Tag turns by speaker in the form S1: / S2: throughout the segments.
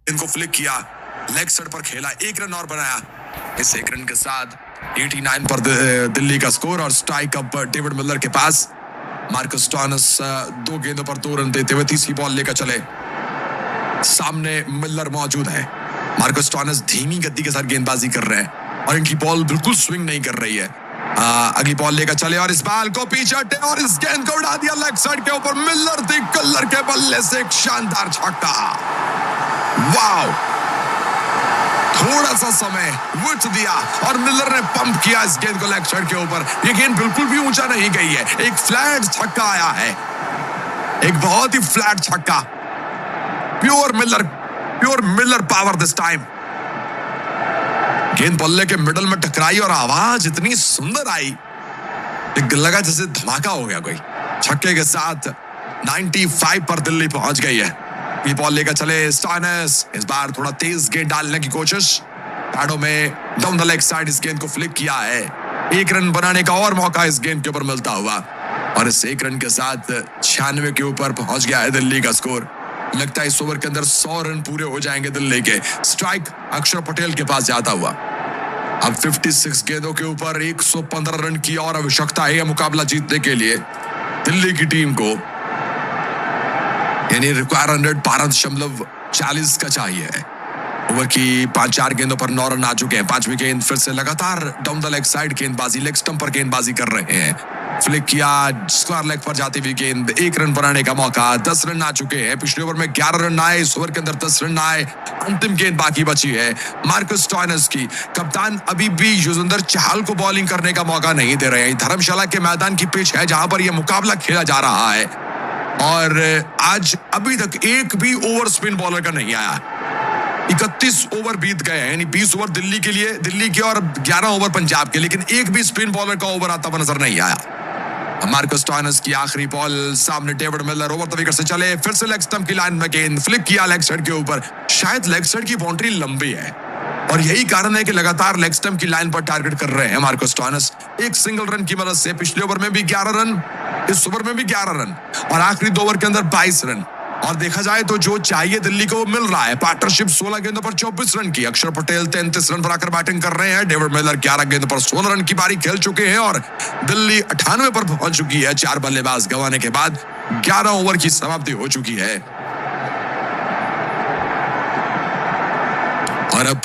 S1: इनको फ्लिक किया, leg side पर खेला, 1 रन और बनाया। इस 1 रन के साथ 89 पर दिल्ली का स्कोर और स्ट्राइक अब डेविड मिलर के पास। मार्कस स्टोइनिस 2 गेंदों पर 2 रन देते हुए तीसरी बॉल लेकर चले। सामने मिलर मौजूद है। मार्कस स्टोइनिस धीमी गति के साथ गेंदबाजी कर रहे हैं और इनकी बॉल बिल्कुल स्विंग नहीं कर रही है। अगली बॉल लेकर चले और इस बॉल को पीछे हटे और इस गेंद को उड़ा दिया लेग साइड के ऊपर। मिलर दी कलर के बल्ले से एक शानदार छक्का। वाओ, थोड़ा सा समय विथ दिया और मिलर ने पंप किया इस गेंद को लेग साइड के ऊपर। ये गेंद बिल्कुल भी ऊंचा नहीं गई है, एक फ्लैट छक्का आया है, एक बहुत ही फ्लैट छक्का। Pure Miller power this time. गेंद बल्ले के मिडल में टकराई और आवाज इतनी सुंदर आई, लगा जैसे धमाका हो गया कोई। छक्के के साथ 95 पर दिल्ली पहुंच गई है। ये बॉल लेकर चले स्टोइनिस, इस बार थोड़ा तेज गेंद डालने की कोशिश। पैडों में डाउन द लेग साइड इस गेंद को फ्लिक किया है। 1 रन बनाने का और मौका इस गेंद के ऊपर मिलता हुआ और इस 1 रन के साथ 96 के ऊपर पहुंच गया है दिल्ली का स्कोर। लगता है इस ओवर के अंदर 100 रन पूरे हो जाएंगे दिल्ली के। स्ट्राइक अक्षर पटेल के पास जाता हुआ। अब 56 गेंदों के ऊपर 115 रन की और आवश्यकता है मुकाबला जीतने के लिए दिल्ली की टीम को। यानी रिक्वायर 100 12.40 का चाहिए। ओवर की 5-4 गेंदों पर 9 रन आ चुके हैं। 5वीं गेंद फिर से लगातार डाउन द लेग साइड गेंदबाजी, लेग स्टंप पर गेंदबाजी कर रहे हैं। फ्लिक किया, स्क्वायर लेग पर जाती हुई गेंद, 1 रन बनाने का मौका। 10 रन आ चुके हैं। पिछले ओवर में 11 रन आए, इस ओवर के अंदर 10 रन आए। अंतिम गेंद बाकी बची है मार्कस स्टोइनिस की। कप्तान अभी भी युजवेंद्र चहल को बॉलिंग करने का मौका नहीं दे रहे हैं। धर्मशाला के मैदान की पिच है जहां पर यह मुकाबला खेला जा रहा है और आज अभी तक एक भी ओवर स्पिन बॉलर का नहीं आया। 31 ओवर बीत गए हैं, यानी 20 ओवर दिल्ली के लिए, दिल्ली के और 11 ओवर पंजाब के, लेकिन एक भी स्पिन बॉलर का ओवर आता हुआ नजर नहीं आया। मार्कस स्टोइनिस की आखिरी बॉल, सामने David Miller over the wicket से चले, फिर से लेग स्टंप की लाइन में गेंद फ्लिक किया लेग साइड के ऊपर। शायद लेग साइड की बाउंड्री लंबी है और यही कारण है कि लगातार लेग स्टंप की लाइन पर टारगेट कर रहे हैं मार्कस स्टोइनिस। एक सिंगल रन की मदद से पिछले ओवर में भी 11 रन, इस ओवर में भी 11 रन और आखिरी 2 ओवर के अंदर 22 रन। और देखा जाए तो जो चाहिए दिल्ली को वो मिल रहा है। पार्टनरशिप 16 गेंदों पर 24 रन की। अक्षर पटेल 33 रन बनाकर बैटिंग कर रहे हैं। डेविड मिलर 11 गेंदों पर 16 रन की पारी खेल चुके हैं और दिल्ली 98 पर पहुंच चुकी है। 4 बल्लेबाज गंवाने के बाद 11 ओवर की समाप्ति हो चुकी है और अब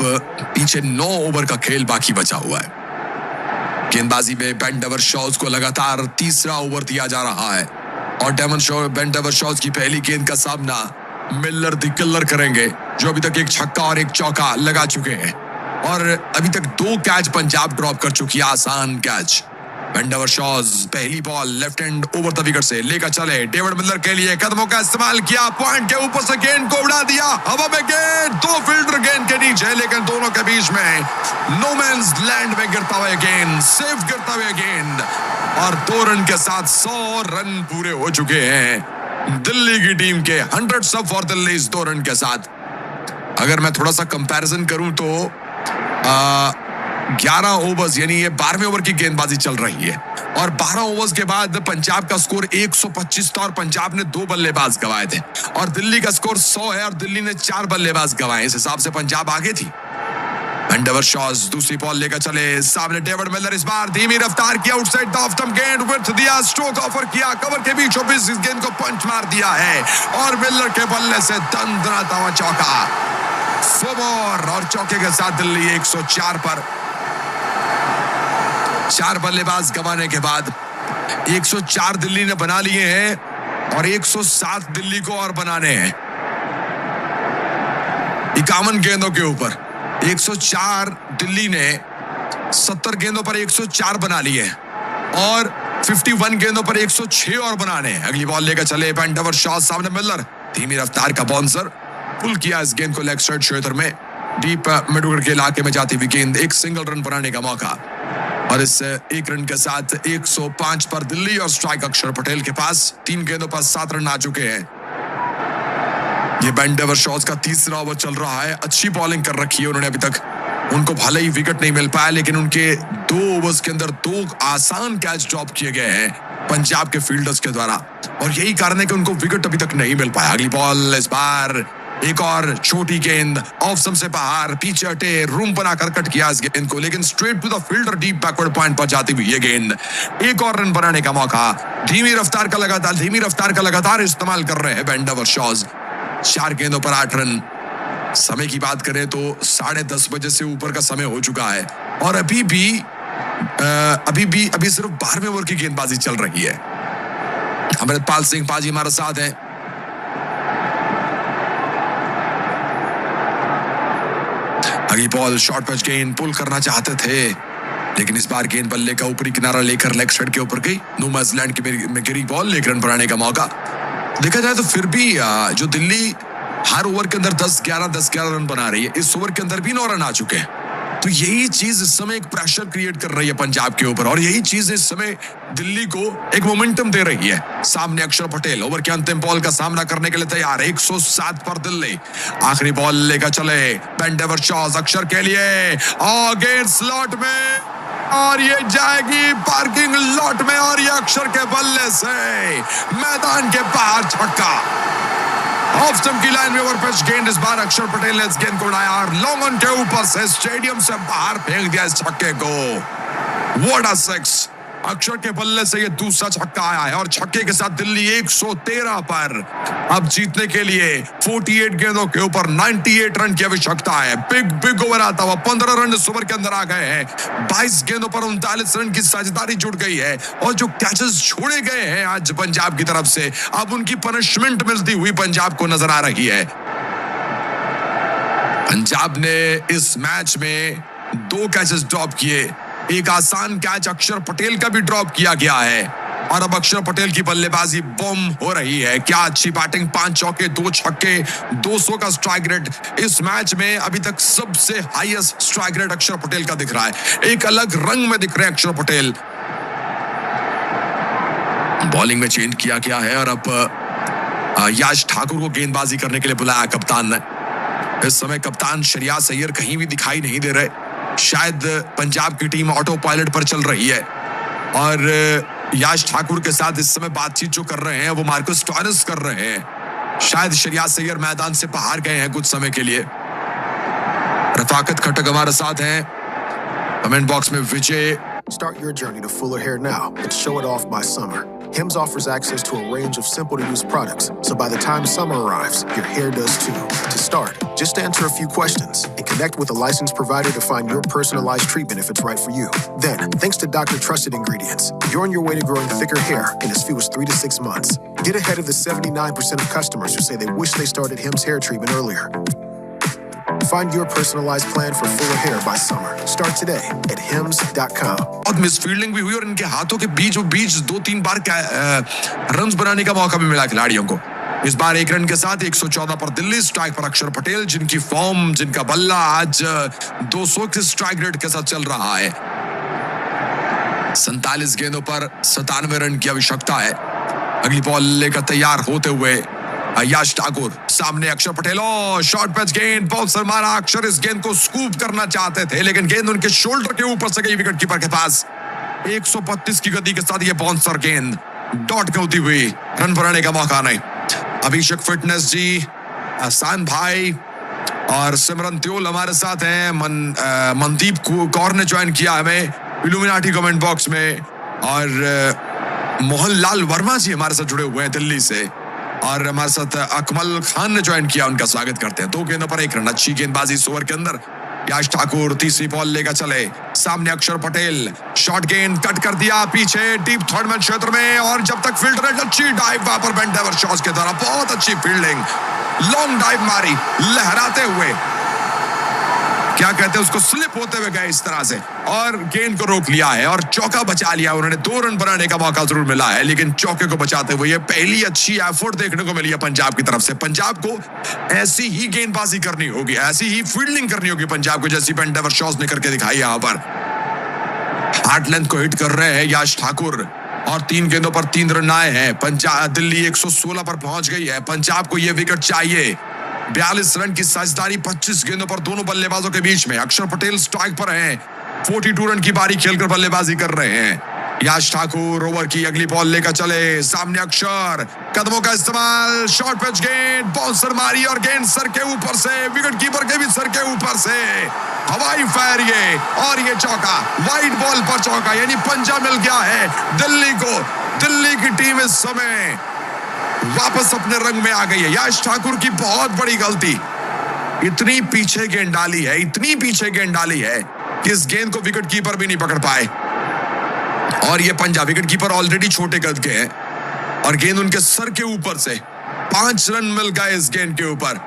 S1: पीछे 9 ओवर का खेल बाकी बचा हुआ है। गेंदबाजी में बेन डेवरशॉज को लगातार तीसरा ओवर दिया जा रहा है और बेन डेवरशॉज की पहली गेंद का सामना मिलर द किलर करेंगे, जो अभी तक एक छक्का और एक चौका लगा चुके हैं और अभी तक 2 कैच पंजाब ड्रॉप कर चुकी है, आसान कैच। बेन डेवरशॉज पहली ball left hand over the wicket से लेकर चले, डेविड मिलर के लिए कदमों का इस्तेमाल किया, पॉइंट के ऊपर से गेंद को उड़ा दिया, हवा में गेंद, 2 फील्डर गेंद के नीचे, लेकिन दोनों के बीच में नो मैंस लैंड में गिरता हुआ गेंद, सेफ गिरता हुआ गेंद और 2 रन के साथ 100 रन पूरे हो चुके हैं दिल्ली की टीम के। 100 सब फॉर दिल्ली इस 2 रन के साथ। अगर मैं थोड़ा सा कंपैरिजन करूं तो 11 ओवर्स यानी ये 12वें ओवर की गेंदबाजी चल रही है और 12 ओवर्स के बाद पंजाब का स्कोर 125 था और पंजाब ने 2 बल्लेबाज गंवाए थे और दिल्ली का स्कोर 100 है और दिल्ली ने 4 बल्लेबाज गंवाए। इस हिसाब से पंजाब आगे थी। बेन डेवरशॉज दूसरी बॉल लेकर चले, सामने डेविड मिलर, इस बार धीमी रफ्तार की आउटसाइड द ऑफ स्टंप गेंद विथ दिया, स्ट्रोक ऑफर किया, कवर के बीचों बीच इस गेंद को पंच मार दिया है और मिलर के बल्ले से दंदनाता हुआ चौका। 4 और चौके के साथ दिल्ली 104 पर। 4 बल्लेबाज गंवाने के बाद 104 दिल्ली ने बना लिए हैं और 107 दिल्ली को और बनाने हैं। 51 गेंदों के ऊपर 104 दिल्ली ने 70 गेंदों पर 104 बना लिए और 51 गेंदों पर 106 और बनाने हैं। अगली बॉल लेकर चले बेन डेवरशॉज, सामने मिलर, धीमी रफ्तार का बाउंसर, पुल किया इस गेंद को लेग साइड क्षेत्र में, डीप मिड विकेट के इलाके में जाती हुई गेंद, एक सिंगल रन बनाने का मौका और इस 1 रन के साथ 105 पर दिल्ली और स्ट्राइक अक्षर पटेल के पास। 3 गेंदों पर 7 रन आ चुके हैं। ये बेन डेवरशॉज का तीसरा ओवर चल रहा है। अच्छी बॉलिंग कर रखी है उन्होंने अभी तक। उनको भले ही विकेट नहीं मिल पाया लेकिन उनके 2 ओवर्स के अंदर 2 आसान कैच ड्रॉप किए गए हैं पंजाब के फील्डर्स के द्वारा और यही कारण है कि उनको विकेट अभी तक नहीं मिल पाया। अगली बॉल इस बार एक और छोटी गेंद ऑफ स्टंप से बाहर, पीछे हटे, रूम बनाकर कट किया इस गेंद को, लेकिन straight to the fielder deep backward point पर जाती हुई ये गेंद। एक और रन बनाने का मौका, धीमी रफ्तार का लगातार इस्तेमाल कर रहे हैं वेंडर शॉज। 4 गेंदों पर 8 रन। समय की बात करें तो 10:30 बजे से ऊपर का समय हो चुका है और अभी सिर्फ 12वें ओवर की गेंदबाजी चल रही है। अमृतपाल सिंह पाजी हमारे साथ हैं। अगली बॉल शॉर्ट पिच गेंद, पुल करना चाहते थे लेकिन इस बार गेंद बल्ले का ऊपरी किनारा लेकर लेग साइड के ऊपर गई। न्यूजीलैंड की गिरी बॉल, 1 रन बनाने का मौका। देखा जाए तो फिर भी जो दिल्ली हर ओवर के अंदर 10-11 रन बना रही है, इस ओवर के अंदर भी 9 रन आ चुके हैं। तो यही चीज इस समय एक प्रेशर क्रिएट कर रही है पंजाब के ऊपर और यही चीज इस समय दिल्ली को एक मोमेंटम दे रही है। सामने अक्षर पटेल ओवर के अंतिम बॉल का सामना करने के लिए तैयार। 107 पर दिल्ली। आखिरी बॉल लेकर चले बेंडेवर शॉज अक्षर के लिए और गेंद स्लॉट में और ये जाएगी पार्किंग लॉट में और ये अक्षर के बल्ले से मैदान के बाहर छक्का। ऑफ स्टंप की लाइन में ओवर पिच गेंद, इस बार अक्षर पटेल ने इस गेंद को उड़ाया और लॉन्ग ऑन के ऊपर से स्टेडियम से बाहर फेंक दिया इस छक्के को। What a six! अक्षर के बल्ले से ये दूसरा छक्का आया है और छक्के के साथ दिल्ली 113 पर अब जीतने के लिए 48 गेंदों के ऊपर 98 रन की आवश्यकता है। बिग ओवर आता हुआ 15 रन इस ओवर के अंदर आ गए हैं। 22 गेंदों पर 39 रन की साझेदारी जुड़ गई है और जो कैचेस छोड़े गए हैं आज पंजाब की तरफ से, अब उनकी पनिशमेंट मिलती हुई पंजाब को नजर आ रही है। पंजाब ने इस मैच में 2 कैचेस ड्रॉप किए, एक आसान कैच अक्षर पटेल का भी ड्रॉप किया गया है और अब अक्षर पटेल की बल्लेबाजी बम हो रही है। क्या अच्छी बैटिंग, 5 चौके 2 छक्के, 200 का स्ट्राइक रेट। इस मैच में अभी तक सबसे हाईएस्ट स्ट्राइक रेट अक्षर पटेल का दिख रहा है। एक अलग रंग में दिख रहे हैं अक्षर पटेल। बॉलिंग में चेंज किया गया है और अब याश ठाकुर को गेंदबाजी करने के लिए बुलाया कप्तान ने। इस समय कप्तान शरियास अय्यर कहीं भी दिखाई नहीं दे रहे। शायद पंजाब की टीम ऑटो पायलट पर चल रही है और याश ठाकुर के साथ इस समय बातचीत जो कर रहे हैं वो मार्कस स्टोइनिस कर रहे हैं। शायद शरियास अय्यर मैदान से बाहर गए हैं कुछ समय के लिए। रफाकत खटक हमारे साथ हैं। कमेंट बॉक्स में विजय।
S2: Start your journey to fuller hair now and show it off by summer. Hims offers access to a range of simple-to-use products, so by the time summer arrives, your hair does too. To start, just answer a few questions and connect with a licensed provider to find your personalized treatment if it's right for you. Then, thanks to Dr. Trusted Ingredients, you're on your way to growing thicker hair in as few as 3 to 6 months. Get ahead of the 79% of customers who say they wish they started Hims hair treatment earlier. Find your personalized plan for fuller hair by summer. Start today at hims.com.
S1: और misfielding भी हुई और इनके हाथों के बीच 2-3 बार runs बनाने का मौका भी मिला खिलाड़ियों को। इस बार 1 रन के साथ 114 पर दिल्ली। स्ट्राइक पर अक्षर पटेल, जिनकी फॉर्म, जिनका बल्ला आज 200 के स्ट्राइक रेट के साथ चल रहा है। 47 गेंदों पर 97 रन की आवश्यकता है। अगली बॉल लेकर तैयार होते हुए याश ठाकुर, सामने अक्षर पटेल। शॉर्ट पिच गेंद, बहुत सर मारा। अक्षर इस गेंद को स्कूप करना चाहते थे लेकिन गेंद उनके शोल्डर के ऊपर से गई विकेट कीपर के पास। 132 की गति के साथ ये बाउंसर गेंद डॉट होती हुई, रन बनाने का मौका नहीं। अभिषेक फिटनेस जी, आसान भाई और सिमरन त्योल हमारे साथ हैं। मनदीप कौर ने ज्वाइन किया हमें इल्यूमिनाटी कमेंट बॉक्स में और मोहनलाल वर्मा जी हमारे साथ जुड़े हुए हैं दिल्ली से और हमारे साथ अकमल खान ने ज्वाइन किया, उनका स्वागत करते हैं। 2 गेंदों पर 1 रन। अच्छी गेंदबाजी इस ओवर के अंदर। याश ठाकुर तीसरी बॉल लेकर चले। सामने अक्षर पटेल, शॉर्ट गेंद कट कर दिया पीछे डीप थर्ड मैन क्षेत्र में और जब तक फील्डर ने अच्छी डाइव वहां पर बेंडेवर शॉज के द्वारा बहुत अच्छी फील्डिंग, लॉन्ग डाइव मारी लहराते हुए, क्या कहते हैं उसको, स्लिप होते हुए गए इस तरह से और गेंद को रोक लिया है और चौका बचा लिया। उन्होंने 2 रन बनाने का मौका जरूर मिला है लेकिन चौके को बचाते हुए ये पहली अच्छी एफर्ट देखने को मिली है पंजाब की तरफ से। पंजाब को ऐसी ही गेंदबाजी करनी होगी, ऐसी ही फील्डिंग करनी होगी पंजाब को जैसी बेंडेवर शॉज ने करके दिखाई। यहाँ पर हार्ड लेंथ को हिट कर रहे हैं याश ठाकुर और 3 गेंदों पर 3 रन आए हैं। पंजाब दिल्ली 116 पर पहुंच गई है। पंजाब को यह विकेट चाहिए। 42 रन की साझेदारी 25 गेंदों पर दोनों बल्लेबाजों के बीच में। अक्षर पटेल स्ट्राइक पर हैं, 42 रन की बारी खेलकर बल्लेबाजी कर रहे हैं। याश ठाकुर ओवर की अगली बॉल लेकर चले, सामने अक्षर, कदमों का इस्तेमाल, शॉर्ट पिच गेंद, बाउंसर मारी और गेंद सर के ऊपर से, विकेट कीपर के भी सर के ऊपर से हवाई फायर ये, और ये चौका, वाइड बॉल पर चौका, यानी पंजा मिल गया है दिल्ली को। दिल्ली की टीम इस समय वापस अपने रंग में आ गई है। याश ठाकुर की बहुत बड़ी गलती, इतनी पीछे गेंद डाली है, इतनी पीछे गेंद डाली है कि इस गेंद को विकेट कीपर भी नहीं पकड़ पाए, और ये पंजा, विकेट कीपर ऑलरेडी छोटे कद के हैं और गेंद उनके सर के ऊपर से 5 रन मिल गए इस गेंद के ऊपर,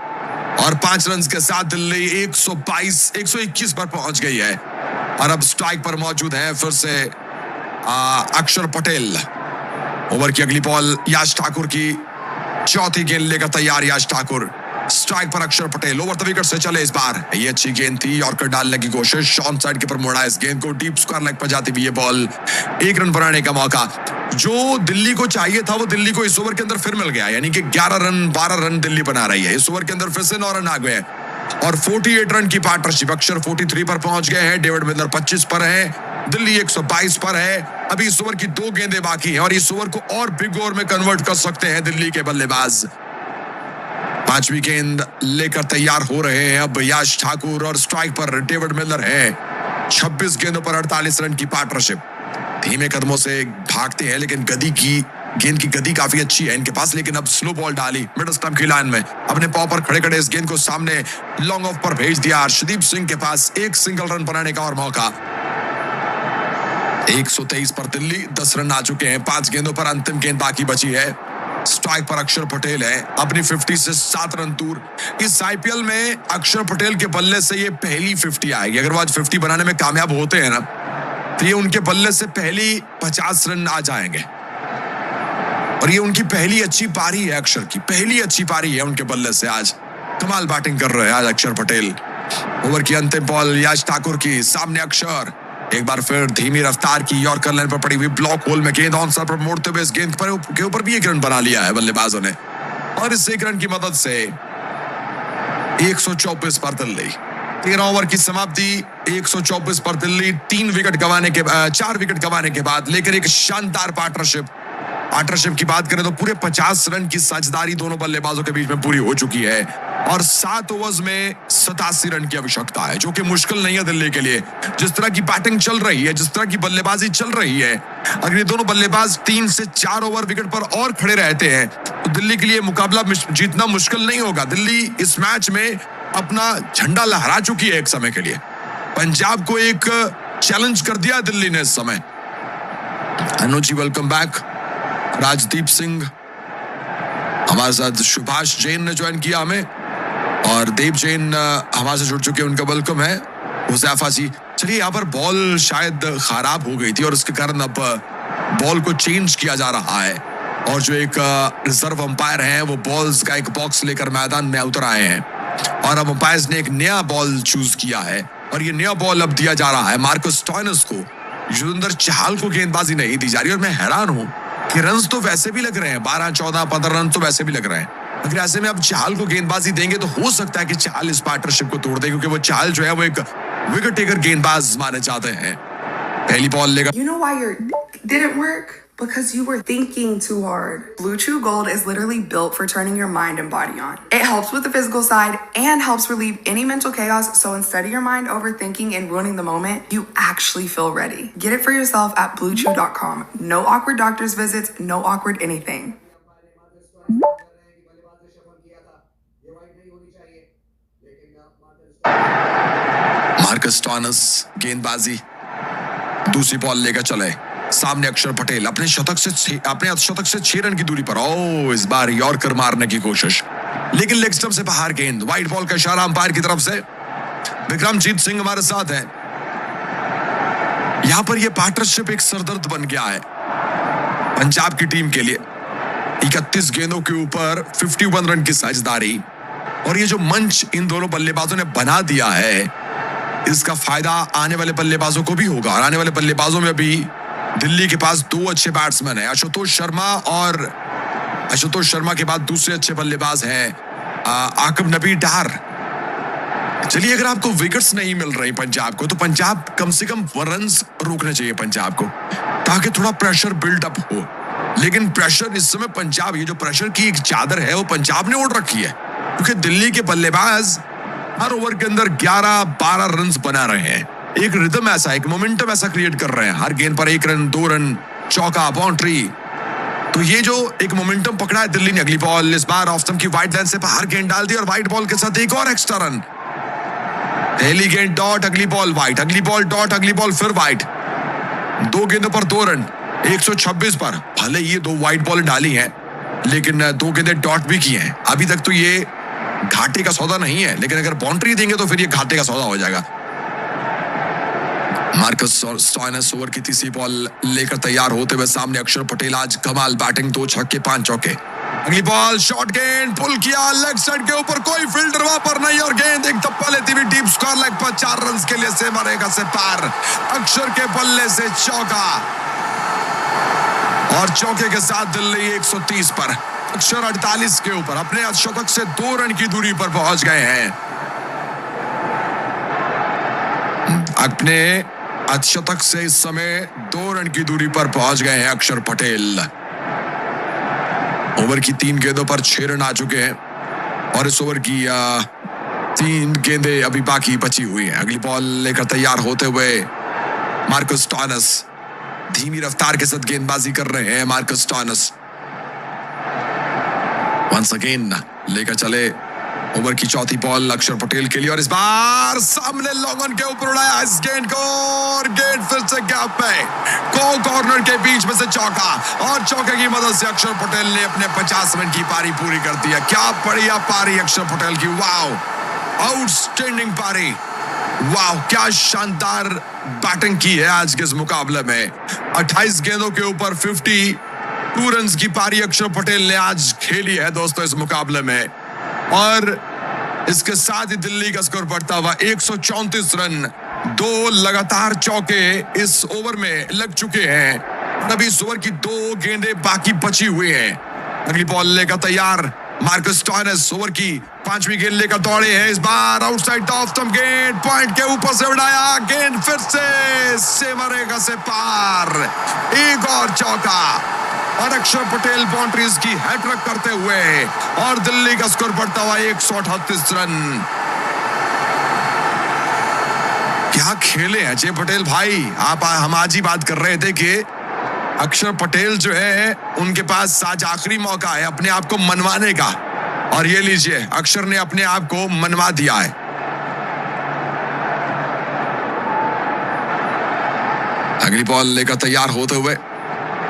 S1: और 5 रन के साथ दिल्ली 121 पर पहुंच गई है। और अब स्ट्राइक पर मौजूद है फिर से अक्षर पटेल। ओवर की अगली बॉल याश ठाकुर की, चौथी गेंद लेकर तैयार याश ठाकुर, स्ट्राइक पर अक्षर पटेल, ओवर द विकेट से चले इस बार। ये अच्छी गेंद थी, यॉर्कर डालने की कोशिश, ऑन साइड के पर मोड़ा इस गेंद को, डीप स्क्वायर लेग पर जाती हुई ये बॉल, 1 रन बनाने का मौका जो दिल्ली को चाहिए था वो दिल्ली को इस ओवर के अंदर फिर मिल गया, यानी कि 12 रन दिल्ली बना रही है। इस ओवर के अंदर फिर से 9 रन आ गए और 48 रन की पार्टनरशिप, अक्षर 43 पर पहुंच गए हैं, डेविड मिलर 25 पर है, दिल्ली 122 पर है। अभी इस ओवर की 2 गेंदें बाकी हैं और इस ओवर को और बिग ओवर में कन्वर्ट कर सकते हैं दिल्ली के बल्लेबाज। 5वीं गेंद लेकर तैयार हो रहे हैं अब याश ठाकुर, और स्ट्राइक पर डेविड मिलर है। 26 गेंदों पर 48 रन की पार्टनरशिप, धीमे कदमों से भागते हैं लेकिन गेंद की गति काफी अच्छी है इनके पास, लेकिन अब स्लो बॉल डाली मिडल स्टंप की लाइन में, अपने पांव पर खड़े खड़े इस गेंद को सामने लॉन्ग ऑफ पर भेज दिया। अर्शदीप सिंह के पास एक सिंगल रन बनाने का और मौका। 123 पर दिल्ली, 10 रन आ चुके हैं, 5 गेंदों पर अंतिम गेंद बाकी बची है। स्ट्राइक पर अक्षर पटेल है, अपनी 50 से 7 रन दूर। इस आईपीएल में अक्षर पटेल के बल्ले से ये पहली 50 आएगी। अगर वो आज 50 बनाने में कामयाब होते हैं ना, तो ये उनके बल्ले से पहली 50 रन आ जाएंगे, और ये उनकी पहली अच्छी पारी है, अक्षर की पहली अच्छी पारी है उनके बल्ले से। आज कमाल बैटिंग कर रहे हैं आज अक्षर पटेल। ओवर की अंतिम बॉल याश ठाकुर की, सामने अक्षर, एक बार फिर धीमी रफ्तार की यॉर्कर लाइन पर पड़ी हुई ब्लॉक होल में गेंद, ऑन साइड पर मोड़ते हुए इस गेंद के ऊपर भी 1 रन बना लिया है बल्लेबाजों ने, और इस 1 रन की मदद से 124 पर दिल्ली। 13 ओवर की समाप्ति, 124 पर दिल्ली, 4 विकेट गंवाने के बाद लेकर एक शानदार पार्टनरशिप की बात करें तो पूरे 50 रन की साझेदारी दोनों बल्लेबाजों के बीच में पूरी हो चुकी है, और 7 ओवर्स में 87 रन की आवश्यकता है, जो कि मुश्किल नहीं है दिल्ली के लिए। जिस तरह की बैटिंग चल रही है, जिस तरह की बल्लेबाजी चल रही है, अगर ये दोनों बल्लेबाज 3 से 4 ओवर विकेट पर और खड़े रहते हैं तो दिल्ली के लिए मुकाबला जीतना मुश्किल नहीं होगा। दिल्ली इस मैच में अपना झंडा लहरा चुकी है एक समय के लिए, पंजाब को एक चैलेंज कर दिया दिल्ली ने इस समय। अनुज जी वेलकम बैक। राजदीप सिंह हमारे साथ, सुभाष जैन ने ज्वाइन किया हमें, और देव जैन हमारे से जुड़ चुके हैं, उनका वेलकम है। हुजैफा जी, चलिए यहाँ पर बॉल शायद खराब हो गई थी और उसके कारण अब बॉल को चेंज किया जा रहा है, और जो एक रिजर्व अंपायर हैं वो बॉल्स का एक बॉक्स लेकर मैदान में उतर आए हैं, और अब अंपायर्स ने एक नया बॉल चूज किया है, और ये नया बॉल अब दिया जा रहा है मार्कस स्टॉइनिस को। युजवेंद्र चहल को गेंदबाजी नहीं दी जा रही, और मैं हैरान हूं कि रन तो वैसे भी लग रहे हैं, 12, 14, 15 रन तो वैसे भी लग रहे हैं। अगर ऐसे में अब चहल को गेंदबाजी देंगे तो हो सकता है कि चहल इस पार्टनरशिप को तोड़ दे, क्योंकि वो चहल जो है वो एक विकेट टेकर गेंदबाज माने जाते हैं। पहली बॉल लेगा।
S3: You know why your didn't work? Because you were thinking too hard. Blue Chew Gold is literally built for turning your mind and body on. It helps with the physical side and helps relieve any mental chaos. So instead of your mind overthinking and ruining the moment, you actually feel ready. Get it for yourself at BlueChew.com. No awkward doctor's visits, no awkward anything.
S1: Marcus Stoinis गेंदबाजी, दूसरी ball लेकर चले, सामने अक्षर पटेल अपने शतक से 6 run की दूरी पर। ओ, इस बार यॉर्कर मारने की कोशिश, लेकिन लेग स्टंप से बाहर गेंद, वाइड बॉल का इशारा अंपायर की तरफ से। विक्रमजीत सिंह हमारे साथ है। यहां पर यह पार्टनरशिप एक सरदर्द बन गया है पंजाब की टीम के लिए। 31 गेंदों के ऊपर 51 रन की साझेदारी, और ये जो मंच इन दोनों बल्लेबाजों ने बना दिया है, इसका फायदा आने वाले बल्लेबाजों को भी होगा, और आने वाले बल्लेबाजों में भी दिल्ली के पास 2 अच्छे बैट्समैन हैं, आशुतोष शर्मा, और आशुतोष शर्मा के बाद दूसरे अच्छे बल्लेबाज हैं आकिब नबी डार। चलिए, अगर आपको विकेट्स नहीं मिल रही पंजाब को, तो पंजाब कम से कम रन्स रोकने चाहिए पंजाब को, ताकि थोड़ा प्रेशर बिल्डअप हो। लेकिन प्रेशर इस समय पंजाब, ये जो प्रेशर की एक चादर है वो पंजाब ने ओढ़ रखी है, क्योंकि दिल्ली के बल्लेबाज हर ओवर के अंदर 11-12 रन बना रहे हैं। एक रिदम ऐसा, एक मोमेंटम ऐसा क्रिएट कर रहे हैं, हर गेंद पर 1 रन, 2 रन, चौका, बाउंड्री। तो ये जो एक मोमेंटम पकड़ा है दिल्ली ने। अगली बॉल इस बार ऑफ स्टंप की वाइड लाइन से बाहर गेंद डाल दी और वाइड बॉल के साथ एक और एक्स्ट्रा रन। पहली गेंद डॉट, अगली बॉल वाइड, अगली बॉल डॉट, अगली बॉल फिर वाइड। 2 गेंदों पर 2 रन 126 पर। भले ये 2 वाइड बॉल डाली हैं, लेकिन 2 गेंदें डॉट भी की हैं। अभी तक तो ये घाटे का सौदा नहीं है, लेकिन अगर बाउंड्री देंगे तो फिर ये घाटे का सौदा हो जाएगा। मार्कस स्टॉयनस ओवर की तीसरी बॉल लेकर तैयार होते हुए सामने। अक्षर पटेल आज कमाल बैटिंग, 2 छक्के 5 चौके। अगली बॉल शॉर्ट गेंद, पुल किया लेग साइड के ऊपर, कोई फील्डर वहां पर नहीं और गेंद एक धप्पा लेती हुई डीप स्क्वायर लेग पर 4 रन के लिए से मरेगा से पार। अक्षर के बल्ले से चौका और चौके के साथ दिल्ली 130 पर। अक्षर 48 के ऊपर अपने शतक से 2 रन की दूरी पर पहुंच गए हैं। अपने शतक से इस समय 2 रन की दूरी पर पहुंच गए हैं अक्षर पटेल। ओवर की 3 गेंदों पर 6 रन आ चुके हैं और इस ओवर की 3 गेंदें अभी बाकी बची हुई हैं। अगली बॉल लेकर तैयार होते हुए मार्कस स्टॉयनस धीमी रफ्तार के साथ गेंदबाजी कर रहे हैं। मार्कस स्टॉयनस वंस अगेन लेकर चले ओवर की चौथी बॉल अक्षर पटेल के लिए और इस बार सामने लॉन्ग के ऊपर उड़ाया इस गेंद को और गेंद फिर से गैप पे कॉर्नर के बीच में से चौका और चौके की मदद से अक्षर पटेल ने अपने 50 रन की पारी पूरी कर दी है। क्या बढ़िया पारी अक्षर पटेल की, वाव, आउटस्टैंडिंग पारी, वाव, क्या शानदार बैटिंग की है आज के इस मुकाबले में। 28 गेंदों के ऊपर 52 रन की पारी अक्षर पटेल ने आज खेली है दोस्तों इस मुकाबले में और इसके साथ ही दिल्ली का स्कोर बढ़ता हुआ 134 रन। 2 लगातार चौके इस ओवर में लग चुके हैं। अभी इस ओवर की 2 गेंदें बाकी बची हुई हैं। अगली बॉल लेकर तैयार मार्कस स्टॉयनस ओवर की 5वीं गेंद लेकर दौड़े हैं। इस बार आउटसाइड ऑफ स्टंप गेंद पॉइंट के ऊपर से उड़ाया, गेंद फिर से मरेगा से पार। एक और चौका और अक्षर पटेल बाउंड्रीज की हैट्रिक करते हुए और दिल्ली का स्कोर बढ़ता हुआ 138 रन। क्या खेले अजय पटेल भाई। हम आज ही बात कर रहे थे कि अक्षर पटेल जो है उनके पास आज आखिरी मौका है अपने आप को मनवाने का और ये लीजिए अक्षर ने अपने आप को मनवा दिया है। अगली बॉल लेकर तैयार होते हुए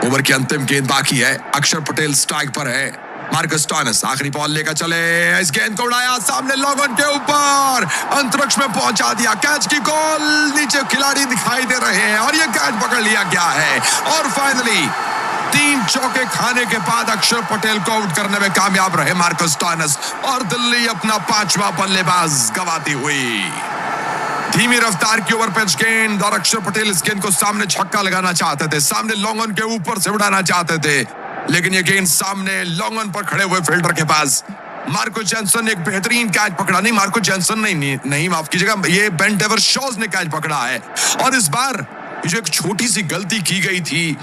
S1: ओवर की अंतिम गेंद बाकी है। अक्षर पटेल स्ट्राइक पर है। मार्कस स्टॉयनस आखिरी बॉल लेकर चले, इस गेंद को उड़ाया सामने लॉन्ग के ऊपर, अंतरिक्ष में पहुंचा दिया, कैच की गोल, नीचे खिलाड़ी दिखाई दे रहे हैं और ये कैच पकड़ लिया गया है और फाइनली 3 चौके खाने के बाद अक्षर पटेल को आउट करने में कामयाब रहे मार्कस स्टॉयनस और दिल्ली अपना 5वां बल्लेबाज गंवाती हुई। धीमी रफ्तार की ओवर पिच गेंद और अक्षर पटेल इस गेंद को सामने छक्का लगाना चाहते थे, सामने लॉन्ग ऑन के ऊपर से उड़ाना चाहते थे, लेकिन ये गेंद सामने लॉन्ग ऑन पर खड़े हुए फील्डर के पास। मार्को जैनसन ने एक बेहतरीन कैच पकड़ा, नहीं मार्को जैनसन नहीं माफ कीजिएगा, ये बेन टेवर शॉज ने कैच पकड़ा है और इस बार जो एक छोटी सी गलती की गई थी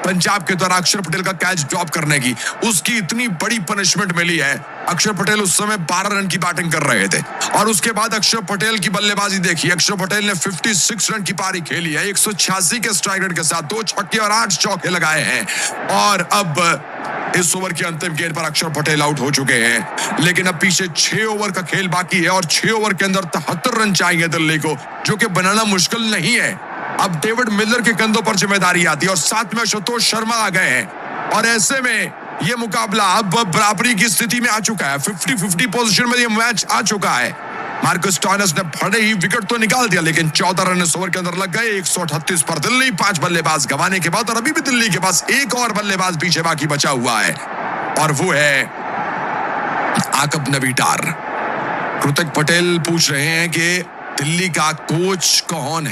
S1: पंजाब के द्वारा अक्षर पटेल का कैच ड्रॉप करने की, उसकी इतनी बड़ी पनिशमेंट मिली है। अक्षर पटेल उस समय 12 रन की बैटिंग कर रहे थे और उसके बाद अक्षर पटेल की बल्लेबाजी देखिए। अक्षर पटेल ने 56 रन की पारी खेली है, 186 के स्ट्राइक रेट के साथ 2 छक्के और 8 चौके लगाए हैं और अब इस ओवर की अंतिम गेंद पर अक्षर पटेल आउट हो चुके हैं। लेकिन अब पीछे 6 ओवर का खेल बाकी है और 6 ओवर के अंदर 73 रन चाहिए दिल्ली को, जो कि बनाना मुश्किल नहीं है। अब डेविड मिलर के कंधों पर जिम्मेदारी आती है और साथ में आशुतोष शर्मा आ गए हैं और ऐसे में ये मुकाबला अब बराबरी की स्थिति में आ चुका है। 50-50 पोजीशन में ये मैच आ चुका है। मार्कस स्टॉयनस ने बड़े ही विकेट तो निकाल दिया, लेकिन 14 रन इस ओवर के अंदर लग गए। 138 पर दिल्ली 5 बल्लेबाज गंवाने के बाद और अभी भी दिल्ली के पास एक और बल्लेबाज पीछे बाकी बचा हुआ है और वो है आकब नवीटार। कृतिक पटेल पूछ रहे हैं कि दिल्ली का कोच कौन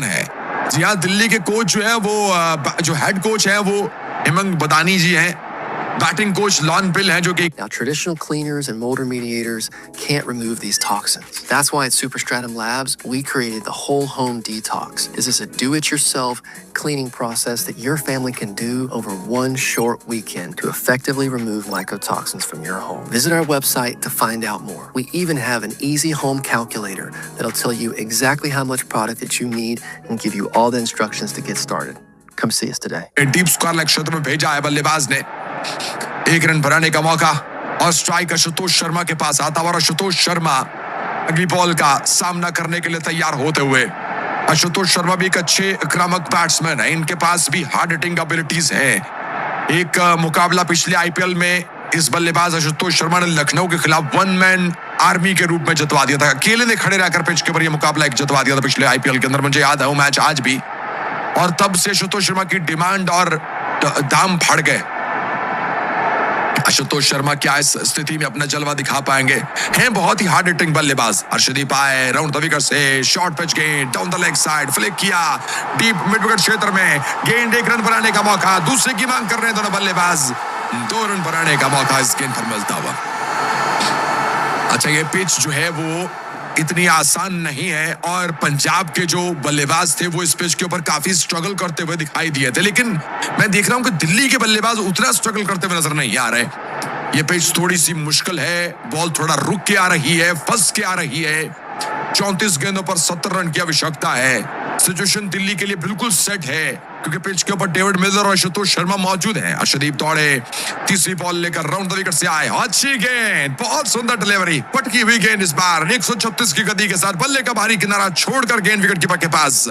S1: है। जी हाँ, दिल्ली के कोच जो है वो जो हेड कोच है वो हेमंत बदानी जी हैं बैटिंग कोच लॉन बिल हैं जो कि
S4: Now, traditional cleaners and mold remediators can't remove these toxins. That's why at Superstratum Labs, we created the Whole Home Detox. This is a do-it-yourself cleaning process that your family can do over one short weekend to effectively remove mycotoxins from your home. Visit our website to find out more. We even have an easy home calculator that'll tell you exactly how much product that you need and give you all the instructions to get started. Come see us today.
S1: Deep square leg क्षेत्र में भेजा है बल्लेबाज ने, 1 run बनाने का मौका और स्ट्राइक आशुतोष शर्मा के पास आता और आशुतोष शर्मा अगली बॉल का सामना करने के लिए तैयार होते हुए। आशुतोष शर्मा भी एक अच्छे आक्रामक बैट्समैन है, इनके पास भी हार्ड हिटिंग एबिलिटीज है। एक मुकाबला पिछले आईपीएल में इस बल्लेबाज आशुतोष शर्मा ने लखनऊ के खिलाफ वन मैन आर्मी के रूप में जितवा दिया था। अकेले ने खड़े रहकर पिच के ऊपर यह मुकाबला एक जितवा दिया था पिछले आईपीएल के अंदर, मुझे याद है वो मैच आज भी। और तब से आशुतोष शर्मा की डिमांड और दाम बढ़ गए। आशुतोष शर्मा क्या इस स्थिति में अपना जलवा दिखा पाएंगे? हैं बहुत ही हार्ड हिटिंग बल्लेबाज। अर्शदीप आए राउंड द विकेट से, शॉर्ट पिच गेंद down the leg side, flick किया डीप मिड विकेट क्षेत्र में, गेंद 1 रन बनाने का मौका, दूसरे की मांग कर रहे हैं दोनों बल्लेबाज। 2 रन बनाने का मौका इस गेंद पर मिलता हुआ। अच्छा, ये पिच जो है वो इतनी आसान नहीं है और पंजाब के जो बल्लेबाज थे वो इस पिच के ऊपर काफी स्ट्रगल करते हुए दिखाई दिए थे, लेकिन मैं देख रहा हूं कि दिल्ली के बल्लेबाज उतना स्ट्रगल करते हुए नजर नहीं आ रहे। ये पिच थोड़ी सी मुश्किल है, बॉल थोड़ा रुक के आ रही है, फंस के आ रही है। 34 गेंदों पर 70 रन की आवश्यकता है। सिचुएशन दिल्ली के लिए बिल्कुल सेट है क्योंकि पिच के ऊपर डेविड मिलर और आशुतोष शर्मा मौजूद हैं। अर्शदीप दौड़े, तीसरी बॉल लेकर राउंड द विकेट से आए, अच्छी गेंद, बहुत सुंदर डिलीवरी, पटकी हुई गेंद इस बार 136 की गति के साथ बल्ले का बाहरी किनारा छोड़कर गेंद विकेट कीपर के पास,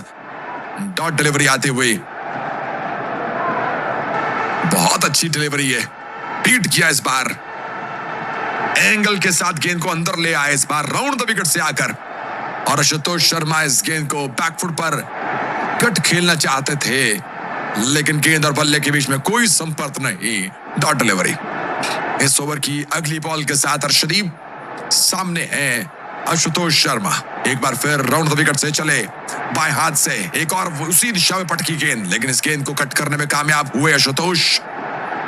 S1: डॉट डिलीवरी आती हुई। बहुत अच्छी डिलीवरी है, बीट किया इस बार, एंगल के साथ गेंद को अंदर ले आए इस बार राउंड द विकेट से आकर। और आशुतोष शर्मा इस गेंद को बैकफुट पर कट खेलना चाहते थे, लेकिन गेंद और बल्ले के बीच में कोई संपर्क नहीं, डॉट डिलीवरी। इस ओवर की अगली बॉल के साथ अर्शदीप सामने है आशुतोष शर्मा। एक बार फिर राउंड द विकेट से चले, बाएं हाथ से एक और उसी दिशा में पटकी गेंद, लेकिन इस गेंद को कट करने में कामयाब हुए आशुतोष।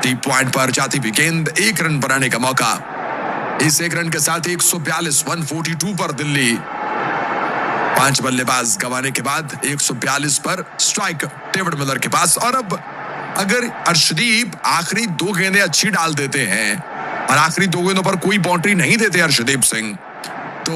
S1: डीप पॉइंट पर जाती हुई गेंद, 1 रन बनाने का मौका। इस 1 रन के साथ 142 142 पर दिल्ली। 5 बल्लेबाज गंवाने के बाद 142 पर स्ट्राइक डेविड मिलर के पास। और अब अगर अर्शदीप आखिरी 2 गेंदें अच्छी डाल देते हैं और आखिरी 2 गेंदों पर कोई बाउंड्री नहीं देते अर्शदीप सिंह, तो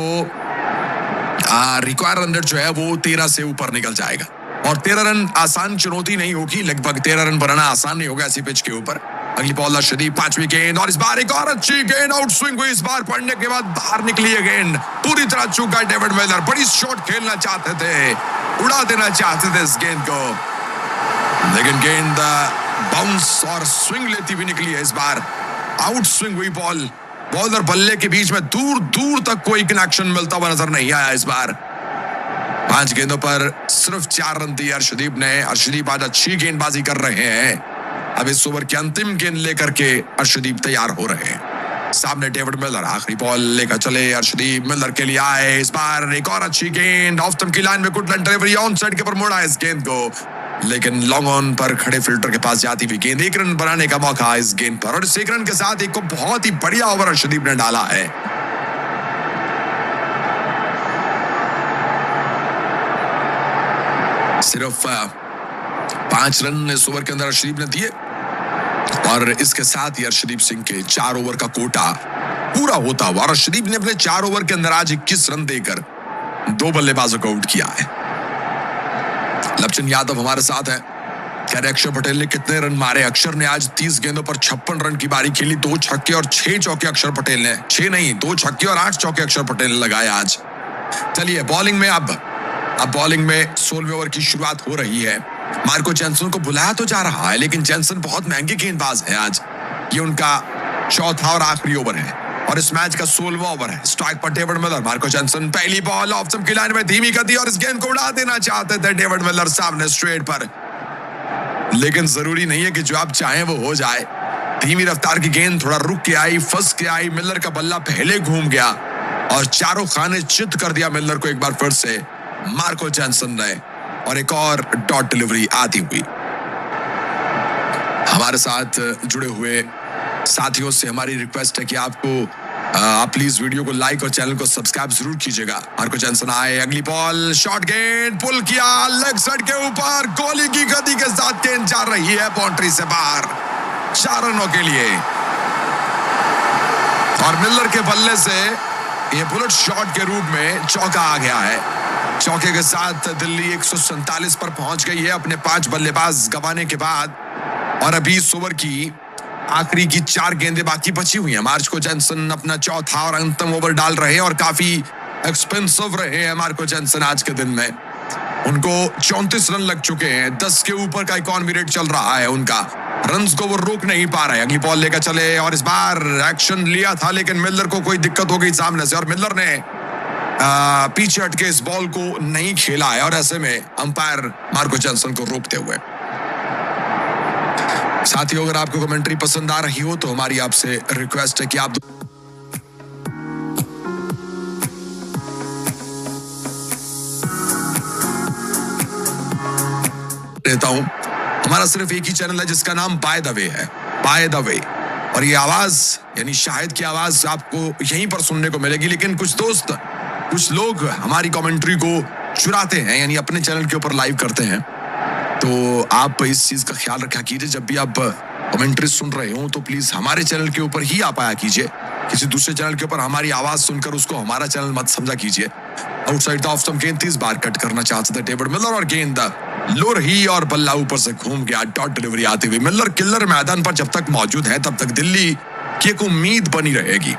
S1: रिक्वायर रन रेट जो है वो 13 से ऊपर निकल जाएगा। और 13 रन आसान चुनौती नहीं होगी, लगभग 13 रन बनाना आसान नहीं होगा ऐसी पिच के ऊपर। अगली बॉल अर्शदीप, 5वीं गेंद और इस बार एक और अच्छी गेंद, आउट स्विंग हुई इस बार, पड़ने के बाद बाहर निकली है गेंद, पूरी तरह चूका डेविड मिलर। बड़ी शॉट खेलना चाहते थे, उड़ा देना चाहते थे इस गेंद को, लेकिन गेंद बाउंस और स्विंग लेती हुई निकली है इस बार। आउट स्विंग हुई बॉल, बॉल और बल्ले के बीच में दूर दूर तक कोई कनेक्शन मिलता हुआ नजर नहीं आया इस बार। 5 गेंदों पर सिर्फ 4 रन दिए अर्शदीप ने। अर्शदीप आज अच्छी गेंदबाजी कर रहे हैं। अब इस ओवर की अंतिम गेंद लेकर के अर्शदीप तैयार हो रहे हैं। सामने डेविड मिलर, आखिरी बॉल लेकर चले अर्शदीप, मिलर के लिए आए इस बार, एक और अच्छी गेंद ऑफ स्टंप की लाइन में, गुड डिलीवरी, ऑन साइड के ऊपर मोड़ा इस गेंद को, लेकिन लॉन्ग ऑन पर खड़े फील्डर के पास जाती हुई गेंद। 1 रन बनाने का मौका इस गेंद पर और इस 1 रन के साथ एक को बहुत ही बढ़िया ओवर अर्शदीप ने डाला है। सिर्फ 5 रन इस ओवर के अंदर अर्शदीप ने दिए और इसके साथ ही अर्शदीप सिंह के 4 ओवर का कोटा पूरा होता हुआ। और अर्शदीप ने अपने 4 ओवर के अंदर आज 21 रन देकर 2 बल्लेबाजों को आउट किया है। लवचन यादव हमारे साथ है, कह रहे अक्षर पटेल ने कितने रन मारे? अक्षर ने आज 30 गेंदों पर 56 रन की बारी खेली, 2 छक्के और 6 चौके अक्षर पटेल ने, 6 नहीं 2 छक्के और 8 चौके अक्षर पटेल ने लगाए आज। चलिए बॉलिंग में अब बॉलिंग में 16वें ओवर की शुरुआत हो रही है। मार्को जैनसन को बुलाया तो जा रहा है, लेकिन जैनसन बहुत महंगे गेंदबाज है आज। ये उनका चौथा और आखिरी ओवर है और इस मैच का 16वां ओवर है। स्ट्राइक पर डेविड मिलर, मार्को जैनसन, पहली बॉल ऑफ स्टंप की लाइन में धीमी गति और इस गेंद को उड़ा देना चाहते थे डेविड मिलर सामने स्ट्रेट पर, लेकिन जरूरी नहीं है कि जो आप चाहें वो हो जाए। धीमी रफ्तार की गेंद थोड़ा रुक के आई, फंस के आई, मिलर का बल्ला पहले घूम गया और चारों खाने चित कर दिया मिलर को एक बार फिर से मार्को जैनसन ने, और एक और डॉट डिलीवरी आती हुई। हमारे साथ जुड़े हुए साथियों से हमारी रिक्वेस्ट है कि आप प्लीज वीडियो को लाइक और चैनल को सब्सक्राइब जरूर कीजिएगा। मार्को जॉनसन आए, अगली बॉल, शॉट गेंद, पुल किया, लेग साइड के ऊपर, गोली की गति के साथ गेंद जा रही है बाउंड्री से बाहर 4 रनों के लिए। और मिलर के बल्ले से ये बुलेट शॉट के रूप में चौका आ गया है। चौके के साथ दिल्ली 147 पर पहुंच गई है अपने 5 बल्लेबाज गंवाने के बाद। और अभी इस ओवर की आखिरी की 4 गेंदें बाकी बची हुई हैं। मार्को जॉनसन अपना चौथा और अंतिम ओवर डाल रहे हैं और काफी एक्सपेंसिव रहे हैं मार्को जॉनसन आज के दिन में। उनको 34 रन लग चुके हैं, 10 के ऊपर का इकॉनमी रेट चल रहा है उनका। रन्स को वो रोक नहीं पा रहे। अगली बॉल लेकर चले और इस बार एक्शन लिया था, लेकिन मिलर को कोई दिक्कत हो गई सामने से और मिलर ने पीछे हटके इस बॉल को नहीं खेला है। और ऐसे में अंपायर मार्को जॉनसन को रोकते हुए। साथियों, अगर आपको कमेंट्री पसंद आ रही हो तो हमारी आपसे रिक्वेस्ट है कि आप देता हूं। हमारा सिर्फ एक ही चैनल है जिसका नाम बाय द वे है, बाय द वे। और ये आवाज यानी शायद की आवाज आपको यहीं पर सुनने को मिलेगी, लेकिन कुछ लोग हमारी कमेंट्री को चुराते हैं, यानी अपने चैनल के ऊपर लाइव करते हैं। तो आप इस चीज का ख्याल रखा कीजिए, जब भी आप कमेंट्री सुन रहे हो तो प्लीज हमारे चैनल के ऊपर ही आप आया कीजिए। किसी दूसरे चैनल के ऊपर हमारी आवाज सुनकर उसको हमारा चैनल मत समझा कीजिए। आउटसाइड द ऑफ स्टंप गेंद 30 बार कट करना चाहते थे डेविड मिलर और गेंद लो रही और बल्ला ऊपर से घूम गया। डॉट डिलीवरी आती हुई। मिलर किलर मैदान पर जब तक मौजूद है तब तक दिल्ली की एक उम्मीद बनी रहेगी।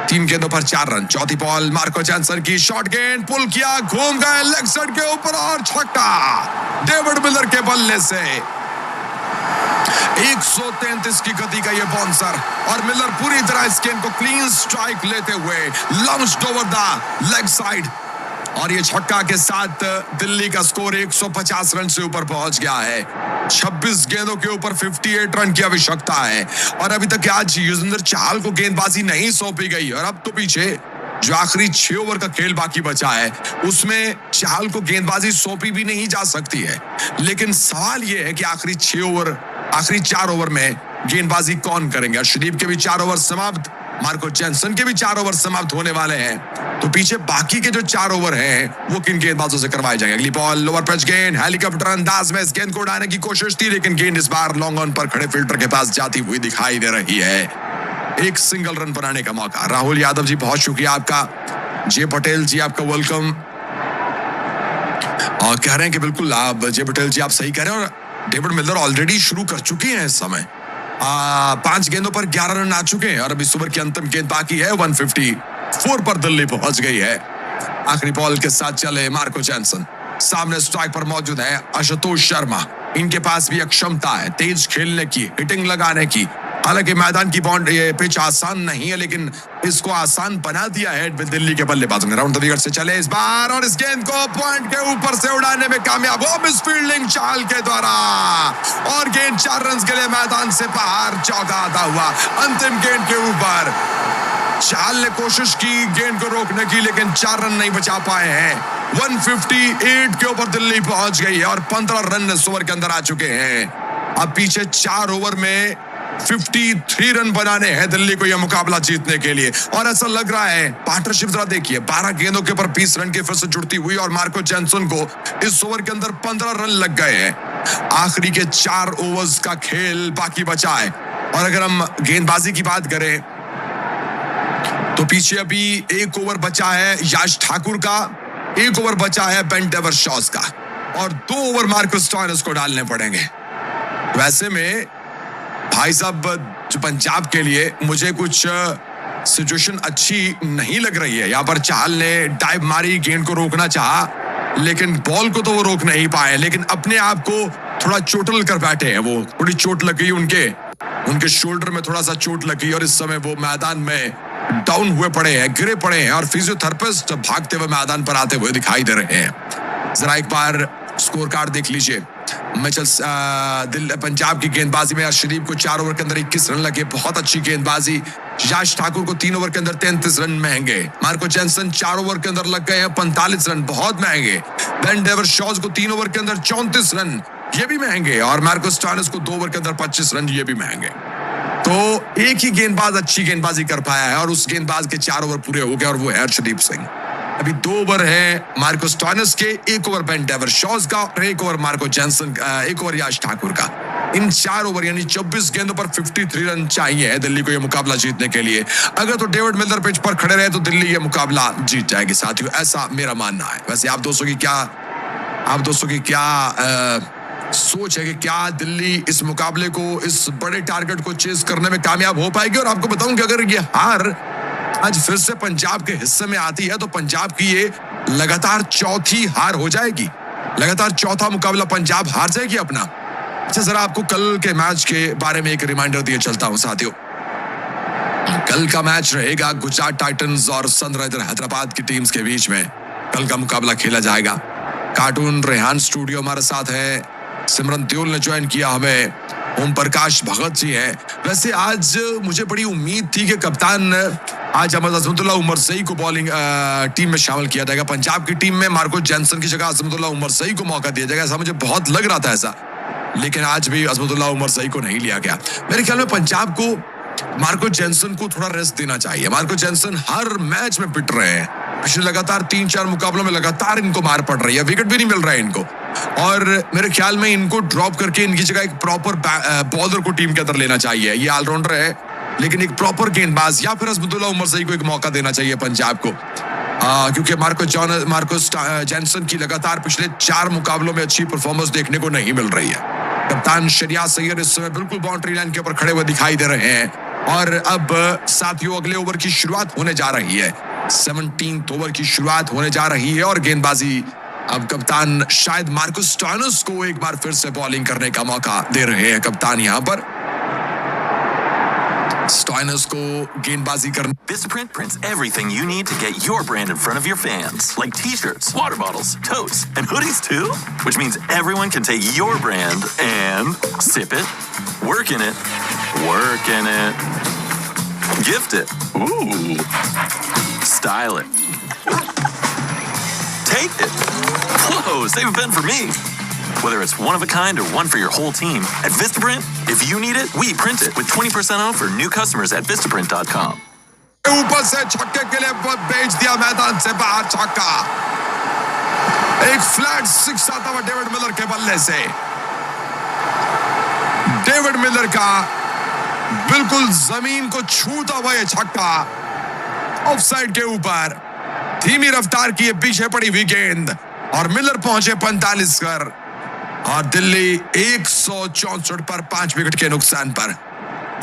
S1: 3 गेंदों पर 4 रन। चौथी बॉल, मार्को जॉनसन की शॉट गेंद, पुल किया, घूम गए लेग साइड के ऊपर और छक्का डेविड मिलर के बल्ले से। 133 की गति का ये बाउंसर और मिलर पूरी तरह इस गेंद को क्लीन स्ट्राइक लेते हुए launched over the leg side. और ये छक्का के साथ दिल्ली का स्कोर 150 रन से ऊपर पहुंच गया है। 26 गेंदों के ऊपर 58 रन की आवश्यकता है। और अभी तक आज युजवेंद्र चहल को गेंदबाजी नहीं सौंपी गई और अब तो पीछे जो आखिरी 6 ओवर का खेल बाकी बचा है उसमें चहल को गेंदबाजी सौंपी भी नहीं जा सकती है। लेकिन सवाल यह है कि आखिरी 4 ओवर में गेंदबाजी कौन करेंगे। अर्शदीप के भी 4 ओवर समाप्त, मार्को जॉनसन के भी 4 ओवर समाप्त होने वाले हैं। तो पीछे बाकी के जो 4 ओवर हैं वो किन गेंदबाजों से करवाए जाएंगे। अगली बॉल, लोअर पिच गेंद, हेलीकॉप्टर अंदाज में इस गेंद को उड़ाने की कोशिश थी, लेकिन गेंद इस बार लॉन्ग ऑन पर खड़े फील्डर के पास जाती हुई दिखाई दे रही है। एक सिंगल रन बनाने का मौका। राहुल यादव जी बहुत शुक्रिया आपका। जे पटेल जी आपका वेलकम। और कह रहे हैं कि बिल्कुल आप जे पटेल जी आप सही कह रहे हैं और डेविड मिलर ऑलरेडी शुरू कर चुके हैं इस समय। 5 गेंदों पर 11 रन आ चुके हैं और अभी इस ओवर की अंतिम गेंद बाकी है। 154 पर दिल्ली पहुंच गई है। आखिरी बॉल के साथ चले मार्को जॉनसन। सामने स्ट्राइक पर मौजूद है आशुतोष शर्मा। इनके पास भी एक क्षमता है तेज खेलने की, हिटिंग लगाने की। हालांकि मैदान की बाउंड्री पिच आसान नहीं है, लेकिन इसको आसान बना दिया है दिल्ली के बल्लेबाजों ने। राउंड द विकेट से चले इस बार और इस गेंद को पॉइंट के ऊपर से उड़ाने में कामयाब हो मिस फील्डिंग चहल के द्वारा। और गेंद 4 रन के लिए मैदान से बाहर। चौका आता हुआ अंतिम गेंद के ऊपर। चहल ने कोशिश की गेंद को रोकने की, लेकिन 4 रन नहीं बचा पाए हैं। 158 के ऊपर दिल्ली पहुंच गई है और 15 रन इस ओवर के अंदर आ चुके हैं। अब पीछे 4 ओवर में 53 रन बनाने हैं दिल्ली को यह मुकाबला जीतने के लिए। और ऐसा लग रहा है पार्टनरशिप जरा देखिए, 12 गेंदों के ऊपर 20 रन की फिर से जुड़ती हुई और मार्को जॉनसन को इस ओवर के अंदर 15 रन लग गए हैं। आखिरी के 4 ओवर्स का खेल बाकी बचा है। और अगर हम गेंदबाजी की बात करें तो पीछे अभी 1 ओवर बचा है याश ठाकुर का, 1 ओवर बचा है बेन डेवरशॉज का और 2 ओवर मार्को स्टोइनिस को डालने पड़ेंगे। वैसे में भाई साहब जो पंजाब के लिए मुझे कुछ सिचुएशन अच्छी नहीं लग रही है। यहाँ पर चहल ने डाइव मारी, गेंद को रोकना चाहा, लेकिन बॉल को तो वो रोक नहीं पाए, लेकिन अपने आप को थोड़ा चोटल कर बैठे हैं। वो थोड़ी चोट लगी उनके शोल्डर में थोड़ा सा चोट लगी और इस समय वो मैदान में डाउन हुए पड़े हैं, गिरे पड़े हैं और फिजियोथेरेपिस्ट भागते हुए मैदान पर आते हुए दिखाई दे रहे हैं। जरा एक बार स्कोर कार्ड देख लीजिए। पंजाब की गेंदबाजी में अर्शदीप को 4 ओवर के अंदर 21 रन लगे, बहुत अच्छी गेंदबाजी। याश ठाकुर को 3 ओवर के अंदर 33 रन महंगे। मार्को जॉनसन 4 ओवर के अंदर लग गए हैं 45 रन, बहुत महंगे। बेन डेवरशॉज को 3 ओवर के अंदर 34 रन, ये भी महंगे। और मार्को स्टोइनिस को 2 ओवर के अंदर 25 रन, ये भी महंगे। तो एक ही गेंदबाज अच्छी गेंदबाजी कर पाया है और उस गेंदबाज के 4 ओवर पूरे हो गए और वो है अर्शदीप सिंह। अभी 2 ओवर है मार्को स्टॉइनिस के, 1 ओवर बेन डेवर शॉज का और 1 over Marco Jansen, 1 over Yash Thakur का। इन 4 ओवर यानी 24 गेंदों पर 53 रन चाहिए है दिल्ली को ये मुकाबला जीतने के लिए। अगर तो डेविड मिलर पिच पर खड़े रहे तो दिल्ली ये मुकाबला जीत जाएगी साथियों, ऐसा मेरा मानना है। वैसे आप दोस्तों की क्या सोच है कि क्या दिल्ली इस मुकाबले को, इस बड़े टारगेट को चेस करने में कामयाब हो पाएगी? और आपको बताऊं कि अगर ये हार आज फिर से पंजाब के हिस्से में आती है तो पंजाब की ये लगातार चौथी हार हो जाएगी, लगातार चौथा मुकाबला पंजाब हार जाएगी अपना। अच्छा, जरा आपको कल के मैच के बारे में एक रिमाइंडर दिए चलता हूं साथियों। कल का मैच रहेगा गुजरात टाइटंस और सनराइजर हैदराबाद की टीम्स के बीच में। कल का मुकाबला खेला जाएगा। कार्टून रेहान स्टूडियो हमारे साथ है, सिमरन देओल ने ज्वाइन किया हमें, ओम प्रकाश भगत जी है। वैसे आज मुझे बड़ी उम्मीद थी कि कप्तान आज अजमतुल्ला उमर सई को बॉलिंग टीम में शामिल किया जाएगा। पंजाब की टीम में मार्को जॉनसन की जगह अजमतुल्ला उमर सई को मौका दिया जाएगा, ऐसा मुझे बहुत लग रहा था ऐसा, लेकिन आज भी अजमतुल्ला उमर सई को नहीं लिया गया। मेरे ख्याल में पंजाब को मार्को जॉनसन को थोड़ा रेस्ट देना चाहिए। मार्को जॉनसन हर मैच में पिट रहे हैं, पिछले लगातार 3-4 मुकाबलों में लगातार इनको मार पड़ रही है, विकेट भी नहीं मिल रहा है इनको। और मेरे ख्याल में इनको ड्रॉप करके इनकी जगह एक प्रॉपर बॉलर को टीम के अंदर लेना चाहिए। ये ऑलराउंडर है लेकिन एक प्रॉपर गेंदबाज या फिर अजमतुल्ला उमर सई को एक मौका देना चाहिए पंजाब को, क्योंकि मार्को जॉनसन की लगातार पिछले 4 मुकाबलों में अच्छी परफॉर्मेंस देखने को नहीं मिल रही है। कप्तान शरियात सैयद इस समय बिल्कुल बाउंड्री लाइन के ऊपर खड़े हुए दिखाई दे रहे हैं। और अब साथियों अगले ओवर की शुरुआत होने जा रही है, 17th ओवर की शुरुआत होने जा रही है और गेंदबाजी अब कप्तान शायद मार्को स्टॉइनिस को एक बार फिर से बॉलिंग करने का मौका दे रहे हैं कप्तान यहां पर। स्टॉइनिस को गेंदबाजी करने।
S5: Vistaprint prints everything you need to get your brand in front of your fans, like t-shirts, water bottles, totes, and hoodies too, which means everyone can take your brand and sip it, work in it, gift it, ooh, style it, take it. Whoa, save a pen for me. Whether it's one of a kind or one for your whole team, at Vistaprint, if you need it, we print it with 20% off for new customers at Vistaprint.com.
S1: ऊपर से छक्के के लिए भेज दिया, मैदान से बाहर छक्का। एक फ्लैट 6 आता हुआ डेविड मिलर के बल्ले से। डेविड मिलर का बिल्कुल जमीन को छूता हुआ ये छक्का ऑफसाइड के ऊपर। धीमी रफ्तार की ये पीछे पड़ी हुई गेंद और मिलर पहुंचे 45 पर और दिल्ली 164 पर 5 विकेट के नुकसान पर।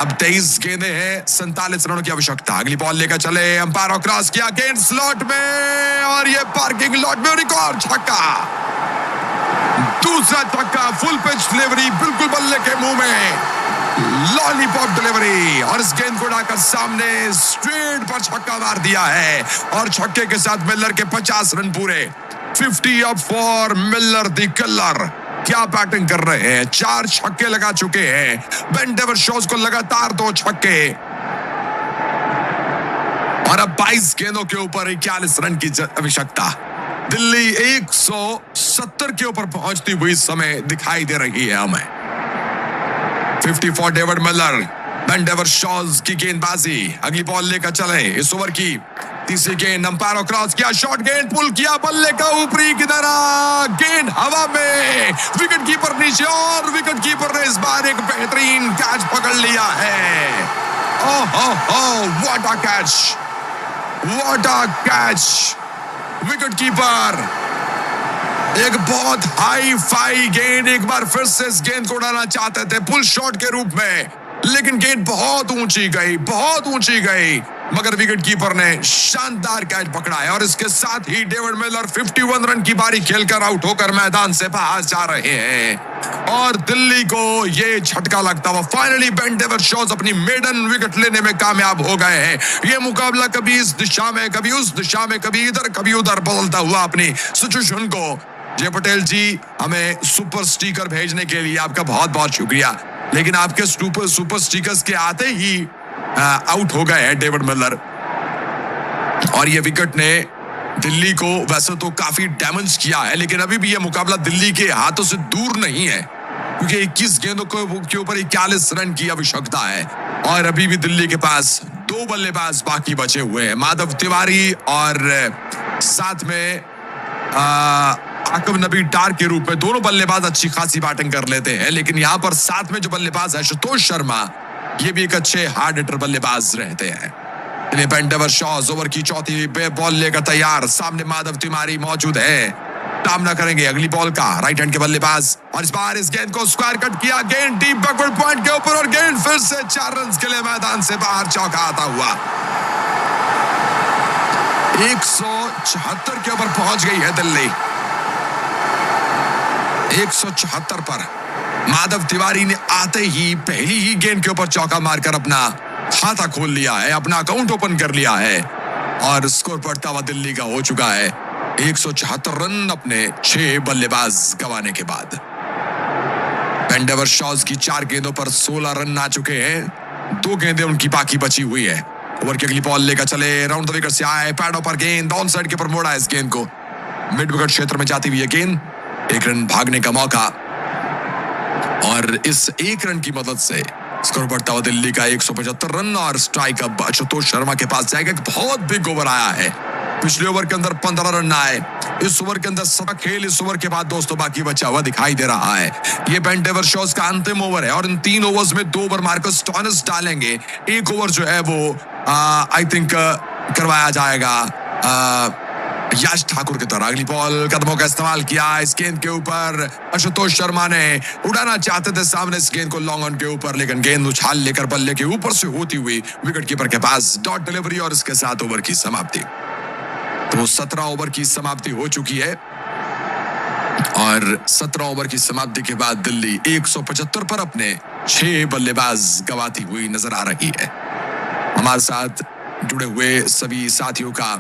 S1: अब 23 गेंदें हैं, 47 रनों की आवश्यकता। अगली बॉल लेकर चले, अंपायर क्रॉस किया, गेंद स्लॉट में और ये पार्किंग लॉट में एक और छक्का। दूसरा छक्का, फुल पिच डिलीवरी, बिल्कुल बल्ले के मुंह में लॉलीपॉप डिलीवरी और इस गेंद को उड़ाकर सामने स्ट्रेट पर छक्का मार दिया है और छक्के के साथ मिलर के 50 रन पूरे। 50 up for Miller the killer. क्या बैटिंग कर रहे हैं, 4 छक्के लगा चुके हैं। बेन डेवर शॉज को लगातार 2 छक्के और अब 22 गेंदों के ऊपर 41 रन की आवश्यकता। दिल्ली 170 के ऊपर पहुंचती हुई समय दिखाई दे रही है हमें। 50 for David Miller, Ben Dwarshuis की गेंदबाजी। अगली बॉल लेकर चले, इस ओवर की तीसरी गेंद, अंपायर क्रॉस किया, शॉर्ट गेंद पुल किया, बल्ले का ऊपरी किनारा, गेंद हवा में, विकेट कीपर नीचे और विकेट कीपर ने इस बार एक बेहतरीन कैच पकड़ लिया है। Oh what a catch, what a catch. Wicket keeper एक बहुत हाई फाई गेंद, एक बार फिर से इस गेंद को उड़ाना चाहते थे पुल शॉट के रूप में, लेकिन गेंद बहुत ऊंची गई, मगर विकेट कीपर ने शानदार कैच पकड़ा है और इसके साथ ही डेविड मिलर 51 रन की बारी खेलकर आउट होकर मैदान से बाहर जा रहे हैं और दिल्ली को ये झटका लगता हुआ फाइनली बेन डेवर शॉज अपनी मेडन विकेट लेने में कामयाब हो गए हैं। ये मुकाबला कभी इस दिशा में, कभी उस दिशा में, कभी इधर कभी उधर बदलता हुआ अपनी सिचुएशन को। जय पटेल जी, हमें सुपर स्टिकर भेजने के लिए आपका बहुत बहुत शुक्रिया, लेकिन आपके सुपर स्टिकर्स के आते ही आउट हो गए हैं डेविड मिलर और ये विकेट ने दिल्ली को वैसे तो काफी डैमेज किया है, लेकिन अभी भी ये मुकाबला दिल्ली के हाथों से दूर नहीं है क्योंकि 21 गेंदों के ऊपर 41 रन की आवश्यकता है। और अभी भी दिल्ली के पास 2 बल्लेबाज बाकी बचे हुए हैं, माधव तिवारी और साथ में आकब नबी डार के रूप में। दोनों बल्लेबाज अच्छी खासी बैटिंग कर लेते हैं, लेकिन यहाँ पर साथ में जो बल्लेबाज है आशुतोष शर्मा, ये भी एक अच्छे हार्ड हिटर बल्लेबाज रहते हैं। बेंडेवर शॉज ओवर की चौथी बॉल लेकर तैयार, सामने माधव तिवारी मौजूद है, सामना करेंगे अगली बॉल का राइट हैंड के बल्लेबाज। और इस बार इस गेंद को स्क्वायर कट किया, गेंद डीप बैकवर्ड पॉइंट के ऊपर और गेंद फिर से 4 रन के लिए मैदान से बाहर, चौका आता हुआ 174 के ऊपर पहुंच गई है दिल्ली। 174 पर माधव तिवारी ने आते ही पहली ही गेंद के ऊपर चौका मारकर अपना खाता खोल लिया है, अपना अकाउंट ओपन कर लिया है और स्कोर बढ़ता हुआ दिल्ली का हो चुका है 174 रन अपने 6 बल्लेबाज गंवाने के बाद। बेंडेवर शॉज की 4 गेंदों पर 16 रन आ चुके हैं, 2 गेंदें उनकी बाकी बची हुई है। ओवर की अगली बॉल लेकर चले, राउंड द विकेट से आए, पैडों पर गेंद ऑन साइड के ऊपर मोड़ा इस गेंद को, मिड विकेट क्षेत्र में जाती हुई है गेंद, 1 रन भागने का मौका और इस 1 रन की मदद से स्कोर बढ़ता हुआ दिल्ली का 175 रन और स्ट्राइक अब आशुतोष शर्मा के पास जाएगा। एक बहुत बिग ओवर आया है, पिछले ओवर के अंदर 15 रन आए, इस ओवर के अंदर 7 खेल, इस ओवर के बाद दोस्तों बाकी बचा हुआ दिखाई दे रहा है। ये बेंडेवर शॉज का अंतिम ओवर है और इन 3 ओवर्स में 2 ओवर मार्कस स्टोइनिस डालेंगे, 1 ओवर जो है वो आई थिंक करवाया जाएगा यश ठाकुर के द्वारा। अगली बॉल कदमों का इस्तेमाल किया, इस गेंद के ऊपर आशुतोष शर्मा ने उड़ाना चाहते थे सामने इस गेंद को लॉन्ग ऑन के ऊपर, लेकिन गेंद उछाल लेकर बल्ले के ऊपर से होती हुई विकेट कीपर के पास डॉट डिलीवरी और इसके साथ ओवर की समाप्ति। तो 17 ओवर की समाप्ति हो चुकी है और 17 ओवर की समाप्ति के बाद दिल्ली 175 पर अपने 6 बल्लेबाज गंवाती हुई नजर आ रही है। हमारे साथ जुड़े हुए सभी साथियों का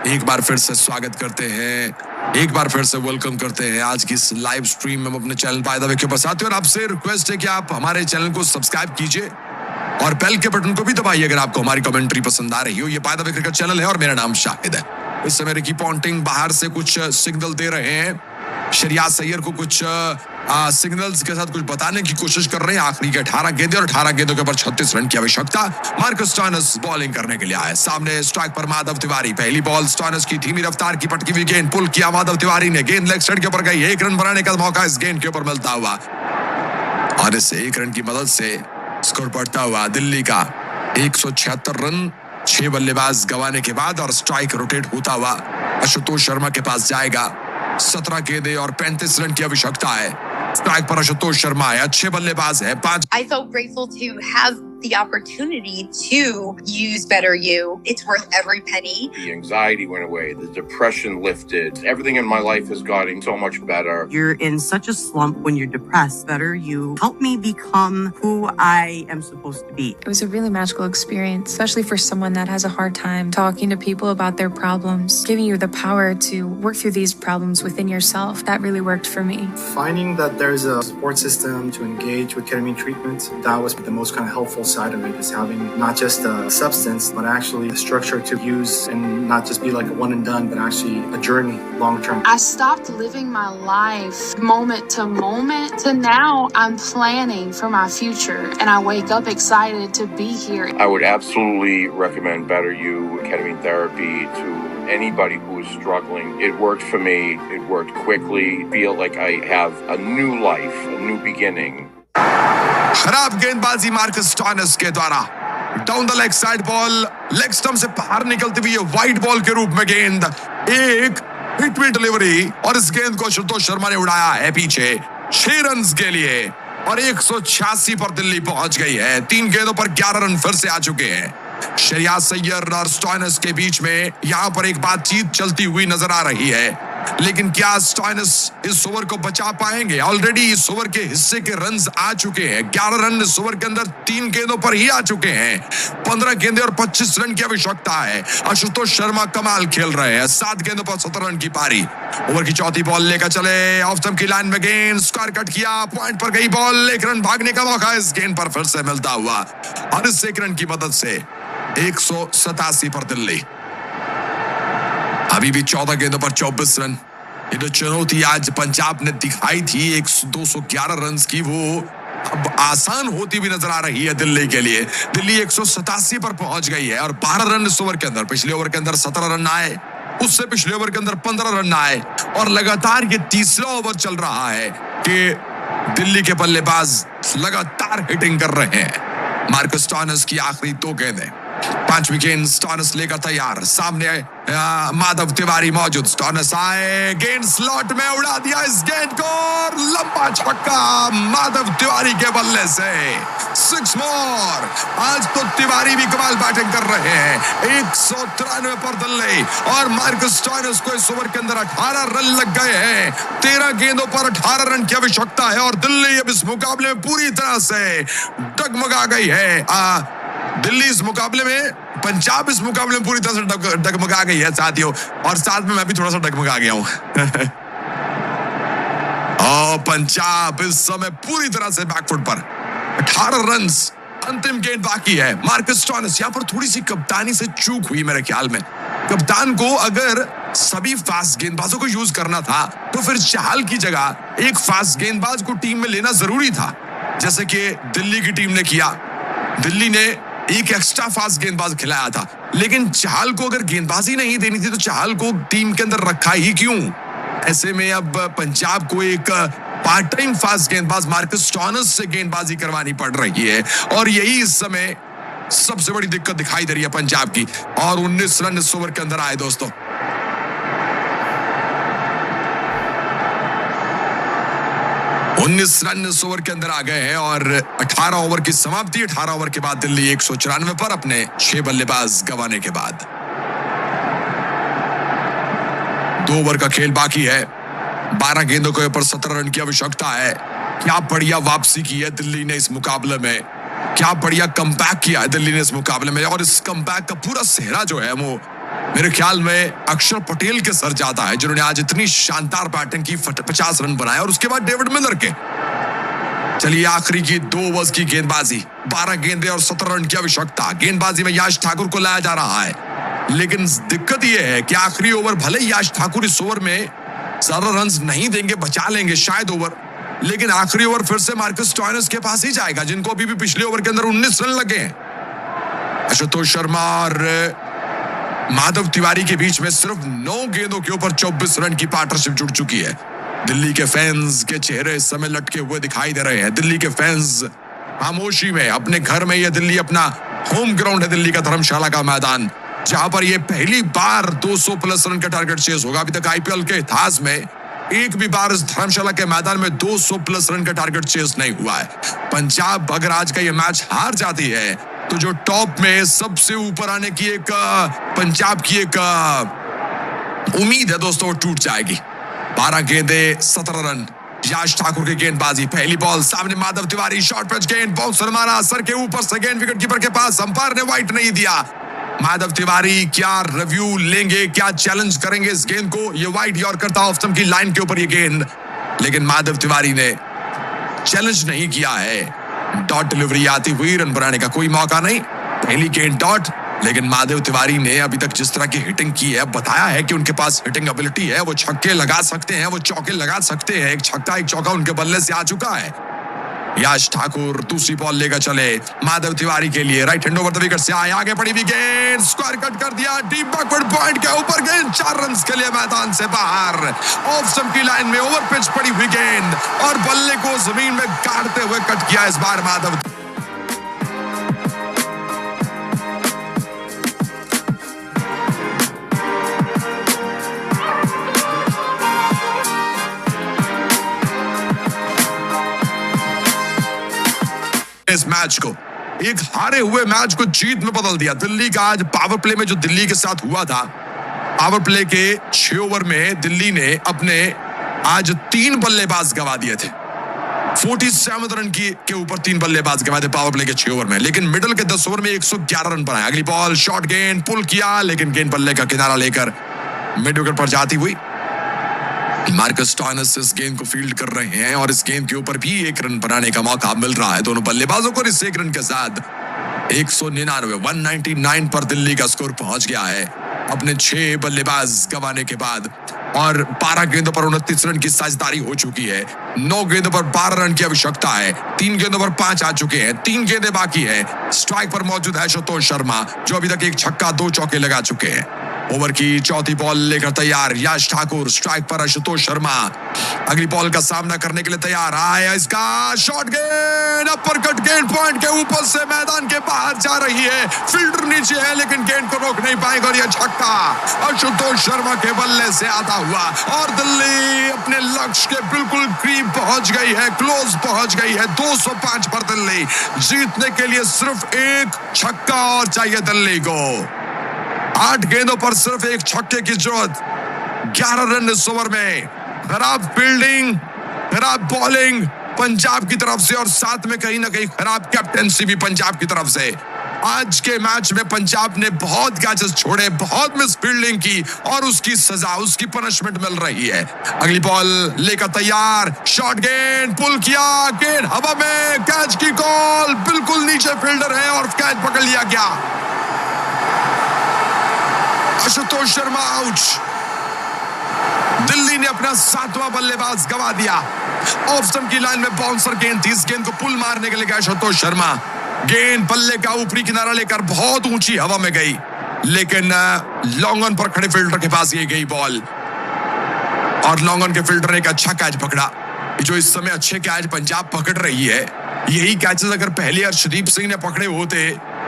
S1: एक बार फिर से स्वागत करते हैं, एक बार फिर से वेलकम करते हैं आज की इस लाइव स्ट्रीम में अपने चैनल बाय द वे के ऊपर। साथियों और आपसे रिक्वेस्ट है कि आप हमारे चैनल को सब्सक्राइब कीजिए और बेल के बटन को भी दबाइए अगर आपको हमारी कमेंट्री पसंद आ रही हो। ये by the way cricket channel है और मेरा नाम शाहिद है। इस समय रिकी पॉन्टिंग बाहर से कुछ सिग्नल दे रहे हैं, शरियात सैयद को कुछ सिग्नल्स के साथ कुछ बताने की कोशिश कर रहे हैं। आखिरी के 18 गेंदें और 18 गेंदों के ऊपर 36 रन की आवश्यकता। मार्कस स्टोइनिस बॉलिंग करने के लिए आए, सामने स्ट्राइक पर माधव तिवारी। पहली बॉल स्टोइनिस की धीमी रफ्तार की पटकी हुई गेंद, पुल किया माधव तिवारी ने, गेंद लेग साइड के ऊपर गई, 1 रन बनाने का मौका इस गेंद के ऊपर मिलता हुआ और इस 1 रन की मदद से स्कोर बढ़ता हुआ दिल्ली का 176 रन 6 बल्लेबाज गंवाने के बाद और स्ट्राइक रोटेट होता हुआ आशुतोष शर्मा के पास जाएगा। 17 गेंदें और 35 रन की आवश्यकता है। स्ट्राइक पर आशुतोष शर्मा है, अच्छे बल्लेबाज है। 5
S6: I felt grateful to have the opportunity to use Better You. It's worth every penny.
S7: The anxiety went away, the depression lifted. Everything in my life has gotten so much better.
S8: You're in such a slump when you're depressed. Better You helped me become who I am supposed to be.
S9: It was a really magical experience, especially for someone that has a hard time talking to people about their problems, giving you the power to work through these problems within yourself. That really worked for me.
S10: Finding that there's a support system to engage with ketamine treatment, that was the most kind of helpful side of it, is having not just a substance, but actually a structure to use and not just be like a one and done, but actually a journey long term.
S11: I stopped living my life moment to moment to now I'm planning for my future and I wake up excited to be here.
S7: I would absolutely recommend Better You ketamine therapy to anybody who is struggling. It worked for me. It worked quickly. I feel like I have a new life, a new beginning.
S1: खराब गेंदबाजी Marcus Stoinis के द्वारा, down the leg side ball, leg stump से बाहर निकलती हुई wide ball के रूप में गेंद, एक हिट में डिलीवरी और इस गेंद को आशुतोष शर्मा ने उड़ाया है पीछे 6 रन के लिए और 186 पर दिल्ली पहुंच गई है। 3 गेंदों पर 11 रन फिर से आ चुके हैं। शरियात सैयद और स्टोइनिस के बीच में यहां पर एक बातचीत चलती हुई नजर आ रही है, लेकिन क्या स्टोइनिस इस ओवर को बचा पाएंगे? ऑलरेडी इस ओवर के हिस्से के रन्स आ चुके हैं, 11 रन इस ओवर के अंदर 3 गेंदों पर ही आ चुके हैं। 15 गेंदें और 25 रन की आवश्यकता है। आशुतोष शर्मा कमाल खेल रहे हैं, 7 गेंदों पर 17 रन की पारी। ओवर की चौथी बॉल लेकर चले, ऑफ स्टंप की लाइन में गेंद, स्क्वायर कट किया, पॉइंट पर गई बॉल, 1 रन भागने का मौका इस गेंद पर फिर से मिलता हुआ और इस 1 रन की मदद से 187 पर दिल्ली। अभी भी 14 गेंदों पर 24 रन। ये जो चुनौती आज पंजाब ने दिखाई थी 211 रन की, वो अब आसान होती भी नजर आ रही है दिल्ली के लिए। दिल्ली 187 पर पहुंच गई है और 12 रन इस ओवर के अंदर। पिछले ओवर के अंदर 17 रन आए, उससे पिछले ओवर के अंदर 15 रन आए और लगातार ये तीसरा ओवर चल रहा है कि दिल्ली के बल्लेबाज लगातार हिटिंग कर रहे हैं। मार्कस स्टोइनिस की आखिरी 2 गेंदें, 5वीं गेंद स्टोइनिस लेकर तैयार, सामने माधव तिवारी मौजूद। स्टोइनिस आए, गेंद स्लॉट में उड़ा दिया इस गेंद को, लंबा छक्का माधव तिवारी के बल्ले से, 6 मोर। आज तो तिवारी भी कमाल बैटिंग कर रहे हैं। 193 पर दिल्ली और मार्कस स्टोइनिस को इस ओवर के अंदर 18 रन लग गए हैं। 13 गेंदों पर 18 रन की आवश्यकता है और दिल्ली अब इस मुकाबले में पूरी तरह से डगमगा गई है। दिल्ली इस मुकाबले में, पंजाब इस मुकाबले में पूरी तरह से डगमगा गई है साथियों, और साथ में मैं भी थोड़ा सा डगमगा गया हूं। और पंजाब इस समय पूरी तरह से बैकफुट पर, 18 रन, अंतिम गेंद बाकी है। मार्कस स्टोइनिस, यहां पर थोड़ी सी कप्तानी से चूक हुई मेरे ख्याल में। कप्तान को अगर सभी फास्ट गेंदबाजों को यूज करना था तो फिर चहल की जगह एक फास्ट गेंदबाज को टीम में लेना जरूरी था, जैसे कि दिल्ली की टीम ने किया। दिल्ली ने एक एक्स्ट्रा फास्ट गेंदबाज खिलाया था, लेकिन चहल को अगर गेंदबाजी नहीं देनी थी तो चहल को टीम के अंदर रखा ही क्यों? ऐसे में अब पंजाब को एक पार्ट टाइम फास्ट गेंदबाज मार्कस स्टोइनिस से गेंदबाजी करवानी पड़ रही है और यही इस समय सबसे बड़ी दिक्कत दिखाई दे रही है पंजाब की। और 19 रन इस ओवर के अंदर आए दोस्तों। 19 रन इस ओवर के अंदर आ गए हैं और 18 ओवर की समाप्ति। 18 ओवर के बाद दिल्ली 194 पर अपने 6 बल्लेबाज गंवाने के बाद। 2 ओवर का खेल बाकी है, 12 गेंदों के ऊपर 17 रन की आवश्यकता है। क्या बढ़िया वापसी की है दिल्ली ने इस मुकाबले में, क्या बढ़िया कमबैक किया है दिल्ली ने इस मुकाबले में। और इस कमबैक का पूरा सेहरा जो है वो मेरे ख्याल में अक्षर पटेल के सर जाता है, जिन्होंने आज इतनी शानदार बैटिंग की, 50 रन बनाए और उसके बाद डेविड मिलर के। चलिए आखिरी की 2 ओवर्स की गेंदबाजी, 12 गेंदें और 17 रन की आवश्यकता। गेंदबाजी में याश ठाकुर को लाया जा रहा है, लेकिन दिक्कत यह है कि आखिरी ओवर, भले याश ठाकुर इस ओवर में ज्यादा रन नहीं देंगे, बचा लेंगे शायद ओवर, लेकिन आखिरी ओवर फिर से मार्कस स्टोइनिस के पास ही जाएगा, जिनको अभी भी पिछले ओवर के अंदर 19 रन लगे हैं। आशुतोष शर्मा और माधव तिवारी के बीच में सिर्फ 9 गेंदों के ऊपर 24 रन की पार्टनरशिप जुड़ चुकी है। दिल्ली के फैंस के चेहरे इस समय लटके हुए दिखाई दे रहे हैं। दिल्ली के फैंस खामोशी में, अपने घर में, यह दिल्ली अपना होम ग्राउंड है, दिल्ली का धर्मशाला का मैदान, जहां पर यह पहली बार 200 प्लस रन का टारगेट चेस होगा। अभी तक आईपीएल के इतिहास में एक भी बार इस धर्मशाला के मैदान में 200 प्लस रन का टारगेट चेस नहीं हुआ है। पंजाब अगर आज का यह मैच हार जाती है तो जो टॉप में सबसे ऊपर आने की एक पंजाब की एक उम्मीद है दोस्तों, वो टूट जाएगी। 12 गेंदे, 17 रन। याश ठाकुर की गेंदबाजी, पहली बॉल, सामने माधव तिवारी, शॉर्ट पिच गेंद, बाउंसर मारा सर के ऊपर से, गेंद विकेट कीपर के पास, अंपायर ने वाइट नहीं दिया। माधव तिवारी क्या रिव्यू लेंगे, क्या चैलेंज करेंगे इस गेंद को? ये वाइड यॉर्कर था ऑफ स्टंप की लाइन के ऊपर ये गेंद, लेकिन माधव तिवारी ने चैलेंज नहीं किया है। डॉट डिलीवरी आती हुई, रन बनाने का कोई मौका नहीं, पहली गेंद डॉट। लेकिन माधव तिवारी ने अभी तक जिस तरह की हिटिंग की है, बताया है कि उनके पास हिटिंग एबिलिटी है, वो छक्के लगा सकते हैं, वो चौके लगा सकते हैं। एक छक्का एक चौका उनके बल्ले से आ चुका है। याश ठाकुर दूसरी बॉल लेकर चले माधव तिवारी के लिए, right hand over the wicket से आए, आगे पड़ी भी गेंद, स्क्वायर कट कर दिया, डीप बैकवर्ड पॉइंट के ऊपर गेंद, 4 रन के लिए मैदान से बाहर। ऑफ स्टंप की लाइन में ओवर पिच पड़ी हुई गेंद और बल्ले को जमीन में गाड़ते हुए कट किया इस बार माधव। इस मैच को, एक हारे हुए मैच को जीत में बदल दिया दिल्ली का। आज पावर प्ले में जो दिल्ली के साथ हुआ था, पावर प्ले के 6 ओवर में दिल्ली ने अपने आज 3 बल्लेबाज गंवा दिए थे। 47 रन के ऊपर 3 बल्लेबाज गंवाए थे पावर प्ले के 6 ओवर में, लेकिन मिडल के 10 ओवर में 111 रन बनाए। अगली बॉल शॉर्ट गेंद, पुल किया, लेकिन गेंद बल्ले का किनारा लेकर मिड विकेट पर जाती हुई। मार्कस स्टोइनिस इस गेंद को फील्ड कर रहे हैं और इस गेंद के ऊपर भी 1 रन बनाने का मौका मिल रहा है दोनों बल्लेबाजों को। इस 1 रन के साथ 199 पर दिल्ली का स्कोर पहुंच गया है अपने 6 बल्लेबाज गंवाने के बाद। और 12 गेंदों पर 29 रन की साझेदारी हो चुकी है। 9 गेंदों पर 12 रन की आवश्यकता है। 3 गेंदों पर 5 आ चुके हैं। 3 गेंदें बाकी है। स्ट्राइक पर मौजूद है आशुतोष शर्मा, जो अभी तक 1 छक्का 2 चौके लगा चुके हैं। ओवर की चौथी बॉल लेकर तैयार यश ठाकुर, स्ट्राइक पर आशुतोष शर्मा अगली बॉल का सामना करने के लिए तैयार। आया इसका शॉट, गेंद अपर कट, गेंद पॉइंट के ऊपर से मैदान के बाहर जा रही है। फील्डर नीचे है लेकिन गेंद को रोक नहीं पाएगा और यह छक्का आशुतोष शर्मा के बल्ले से आता हुआ और दिल्ली अपने लक्ष्य के बिल्कुल करीब पहुंच गई है, क्लोज पहुंच गई है। 205 पर दिल्ली जीतने के लिए सिर्फ 1 छक्का और चाहिए दिल्ली को। 8 गेंदों पर सिर्फ 1 छक्के की जरूरत। 11 रन इस ओवर में। खराब फील्डिंग, खराब बॉलिंग पंजाब की तरफ से और साथ में कहीं ना कहीं खराब कैप्टेंसी भी पंजाब की तरफ से। आज के मैच में पंजाब ने बहुत कैचेस छोड़े, बहुत मिस फील्डिंग की और उसकी सजा, उसकी पनिशमेंट मिल रही है। अगली बॉल लेकर तैयार, शॉट, गेंद पुल किया, गेंद हवा में, कैच की कॉल, बिल्कुल नीचे फील्डर है और कैच पकड़ लिया गया। आशुतोष शर्मा आउट। दिल्ली ने अपना 7वां बल्लेबाज गवा दिया। ऑफ स्टंप की लाइन में बाउंसर गेंद थी, इस गेंद को पुल मारने के लिए गया आशुतोष शर्मा। गेंद बल्ले का ऊपरी किनारा लेकर बहुत ऊंची हवा में गई, लेकिन लॉन्ग ऑन पर खड़े फील्डर के पास ये गई बॉल और लॉन्ग ऑन के फील्डर ने एक अच्छा कैच पकड़ा। जो इस समय अच्छे कैच पंजाब पकड़ रही है, यही कैचेस अगर पहले अर्शदीप सिंह ने पकड़े होते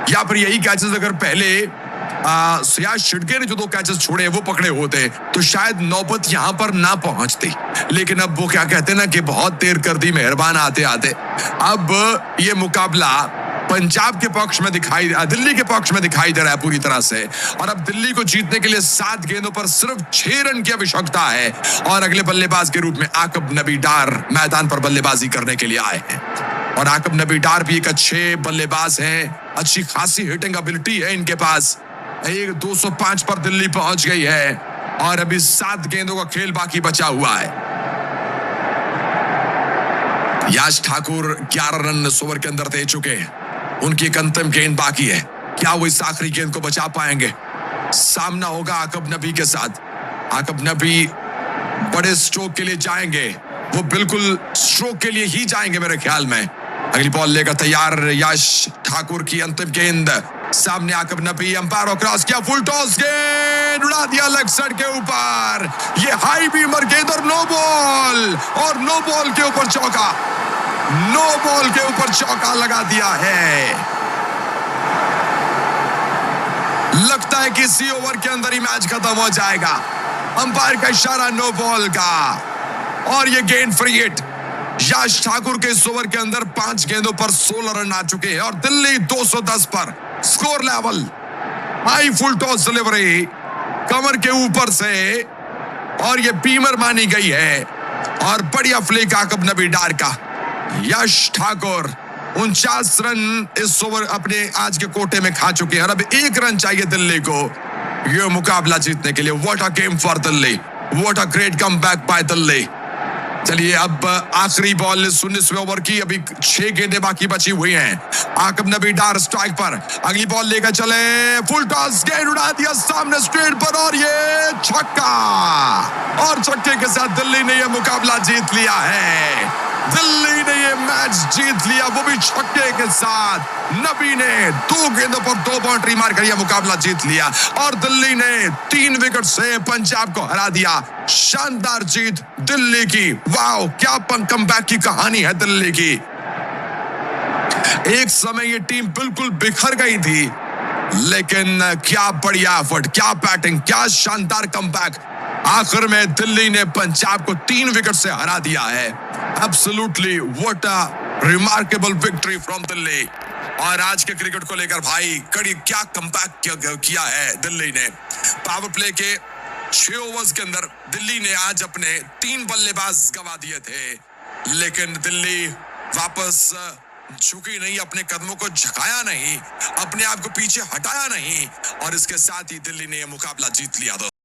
S1: या फिर यही कैचेस अगर पहले सियाज शिडके ने जो 2 कैचेस छोड़े वो पकड़े होते तो शायद नौबत यहां पर ना पहुंचती। लेकिन अब वो क्या कहते हैं ना कि बहुत देर कर दी मेहरबान आते आते। अब ये मुकाबला पंजाब के पक्ष में दिल्ली के पक्ष में दिखाई दे रहा है पूरी तरह से। और अब दिल्ली को जीतने के लिए 7 गेंदों पर सिर्फ 6 रन की आवश्यकता है और अगले बल्लेबाज के रूप में आकब नबी डार मैदान पर बल्लेबाजी करने के लिए आए हैं। और आकब नबी डार भी एक अच्छे बल्लेबाज हैं, अच्छी खासी हिटिंग एबिलिटी है इनके पास। 205 पर दिल्ली पहुंच गई है और अभी 7 गेंदों का खेल बाकी बचा हुआ है। यश ठाकुर 11 रन इस ओवर के अंदर दे चुके हैं। उनकी एक अंतिम गेंद बाकी है, क्या वो इस आखिरी गेंद को बचा पाएंगे? सामना होगा आकब नबी के साथ। आकब नबी बड़े स्ट्रोक के लिए जाएंगे, वो बिल्कुल स्ट्रोक के लिए ही जाएंगे मेरे ख्याल में। अगली बॉल लेकर तैयार यश ठाकुर की अंतिम गेंद, सामने आकब नबी, अंपायर और क्रॉस किया, फुल टॉस, गेंद उड़ा दिया लेग साइड के ऊपर। ये हाई बीमर गेंद और नो बॉल के ऊपर चौका, नो बॉल के ऊपर चौका लगा दिया है। लगता है कि इसी ओवर के अंदर ही मैच खत्म हो जाएगा। अंपायर का इशारा नो बॉल का और ये गेंद फ्री हिट। यश ठाकुर के इस ओवर के अंदर 5 गेंदों पर 16 रन आ चुके हैं और दिल्ली 210 पर। Score level, high full toss delivery कमर के ऊपर से और ये बीमर मानी गई है और बढ़िया फ्लिक आकब नबी डार का। यश ठाकुर 49 रन इस ओवर अपने आज के कोटे में खा चुके हैं और अब 1 रन चाहिए दिल्ली को ये मुकाबला जीतने के लिए। What a game for Delhi, what a great comeback by Delhi. चलिए अब आखिरी बॉल 19वें ओवर की, अभी 6 गेंदें बाकी बची हुई हैं। आकब नबी डार स्ट्राइक पर, अगली बॉल लेकर चले, फुल टॉस, गेंद उड़ा दिया सामने स्ट्रेट पर और ये छक्का और छक्के के साथ दिल्ली ने यह मुकाबला जीत लिया है। दिल्ली ने ये मैच जीत लिया, वो भी छक्के के साथ। नबी ने 2 गेंदों पर 2 बाउंड्री मारकर यह मुकाबला जीत लिया और दिल्ली ने 3 विकेट से पंजाब को हरा दिया। शानदार जीत दिल्ली की। वाओ, क्या कमबैक की कहानी है दिल्ली की। एक समय ये टीम बिल्कुल बिखर गई थी, लेकिन क्या बढ़िया एफर्ट, क्या बैटिंग, क्या शानदार कमबैक। आखिर में दिल्ली ने पंजाब को 3 विकेट से हरा दिया है। Absolutely what a remarkable victory from Delhi. और आज के क्रिकेट को लेकर भाई कड़ी क्या कमबैक किया है दिल्ली ने। पावर प्ले के 6 ओवर्स के अंदर दिल्ली ने आज अपने 3 बल्लेबाज गवा दिए थे, लेकिन दिल्ली वापस झुकी नहीं, अपने कदमों को झुकाया नहीं, अपने आप को पीछे हटाया नहीं और इसके साथ ही दिल्ली ने यह मुकाबला जीत लिया।